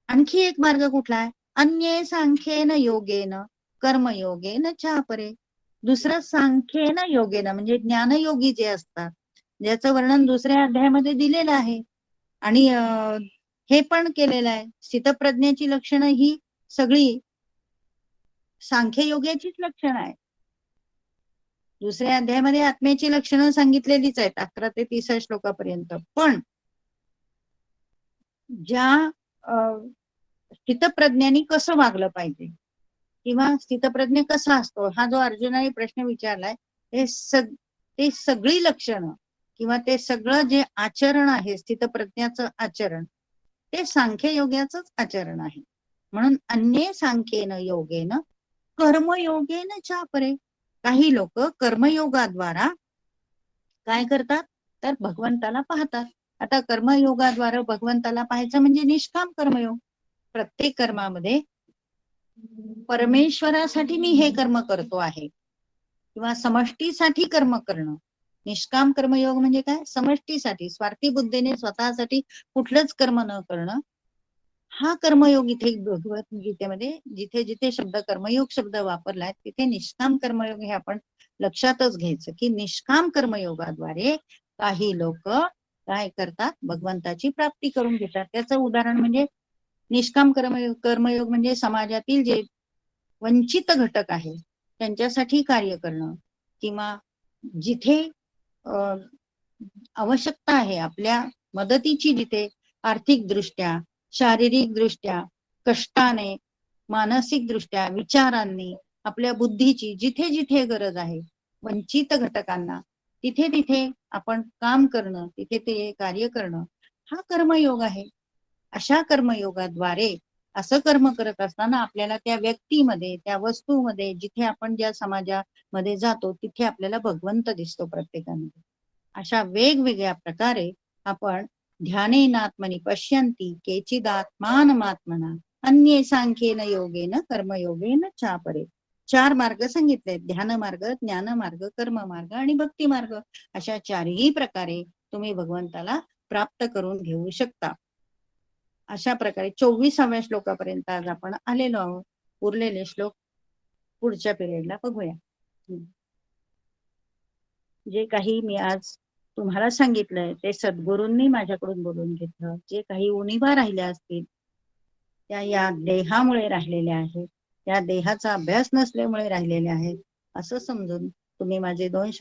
आणखी एक मार्ग कुठला आहे? अन्ये सांख्येन योगेन कर्मयोगेन चापरे. दुसरं सांख्येन योगेन म्हणजे ज्ञानयोगी जे असतात, ज्याचं वर्णन दुसऱ्या अध्यायामध्ये दिलेलं आहे. आणि हे पण केलेलं आहे, स्थितप्रज्ञेची लक्षणं ही सगळी सांख्ययोगाचीच लक्षणं आहे. दुसऱ्या अध्यायामध्ये आत्म्याची लक्षणं सांगितलेलीच आहेत 11 ते 30 श्लोकापर्यंत. पण ज्या स्थितप्रज्ञानी कसं वागलं पाहिजे किंवा स्थितप्रज्ञ कसा असतो, हा जो अर्जुनाने प्रश्न विचारलाय, ते सगळी लक्षणं किंवा ते सगळं जे आचरण आहे स्थितप्रज्ञाचं आचरण, ते सांख्ययोगाचंच आचरण आहे. म्हणून अन्ये सांख्येन योगेन कर्मयोगेन चापरे. काही लोक कर्मयोगाद्वारा काय करतात? तर भगवंताला पाहतात. आता कर्मयोगाद्वारे भगवंताला पाहायचं म्हणजे निष्काम कर्मयोग. प्रत्येक कर्मामध्ये परमेश्वरासाठी मी हे कर्म करतो आहे किंवा समष्टीसाठी कर्म करणं. निष्काम कर्मयोग म्हणजे काय? समष्टीसाठी, स्वार्थी बुद्धीने स्वतःसाठी कुठलंच कर्म न करणं, हा कर्मयोग इथे भगवद्गीतेमध्ये जिथे जिथे कर्मयोग शब्द वापरलाय तिथे निष्काम कर्मयोग हे आपण लक्षातच घ्यायचं की निष्काम कर्मयोगाद्वारे काही लोक काय करतात? भगवंताची प्राप्ती करून घेतात. त्याचं उदाहरण म्हणजे निष्काम कर्मयोग म्हणजे समाजातील जे वंचित घटक आहे त्यांच्यासाठी कार्य करणं किंवा जिथे आवश्यकता आहे आपल्या मदतीची, जिथे आर्थिक दृष्ट्या, शारीरिक दृष्ट्या, कष्टाने, मानसिक दृष्ट्या, विचारांनी, आपल्या बुद्धीची जिथे जिथे गरज आहे वंचित घटकांना, तिथे तिथे आपण काम करणं, तिथे ते कार्य करणं, हा कर्मयोग आहे. अशा कर्मयोगाद्वारे असं कर्म करत असताना आपल्याला त्या व्यक्तीमध्ये, त्या वस्तूमध्ये, जिथे आपण ज्या समाजामध्ये जातो तिथे आपल्याला भगवंत दिसतो प्रत्येकामध्ये. अशा वेगवेगळ्या प्रकारे आपण ध्यानेन आत्मनि पश्यन्ति केचिदात्मानमात्मना अन्ये सांख्येन योगेन कर्मयोगेन चापरे. 4 मार्ग सांगितले: ध्यान मार्ग, ज्ञान मार्ग, कर्म मार्ग आणि भक्ती मार्ग. अशा 4ही प्रकारे तुम्ही भगवंताला प्राप्त करून घेऊ शकता. अशा प्रकारे 24व्या श्लोकापर्यंत आज आपण आलेलो आहोत. उरलेले श्लोक पुढच्या पिरियडला बघूया. जे काही मी आज तुम्हाला सांगितलंय ते सद्गुरूंनी माझ्याकडून बोलून घेतलं. जे काही उणिवा राहिल्या असतील त्या या देहामुळे राहिलेल्या आहेत, त्या देहाचा अभ्यास नसल्यामुळे राहिलेल्या आहेत, असं समजून तुम्ही माझे 2 शब्द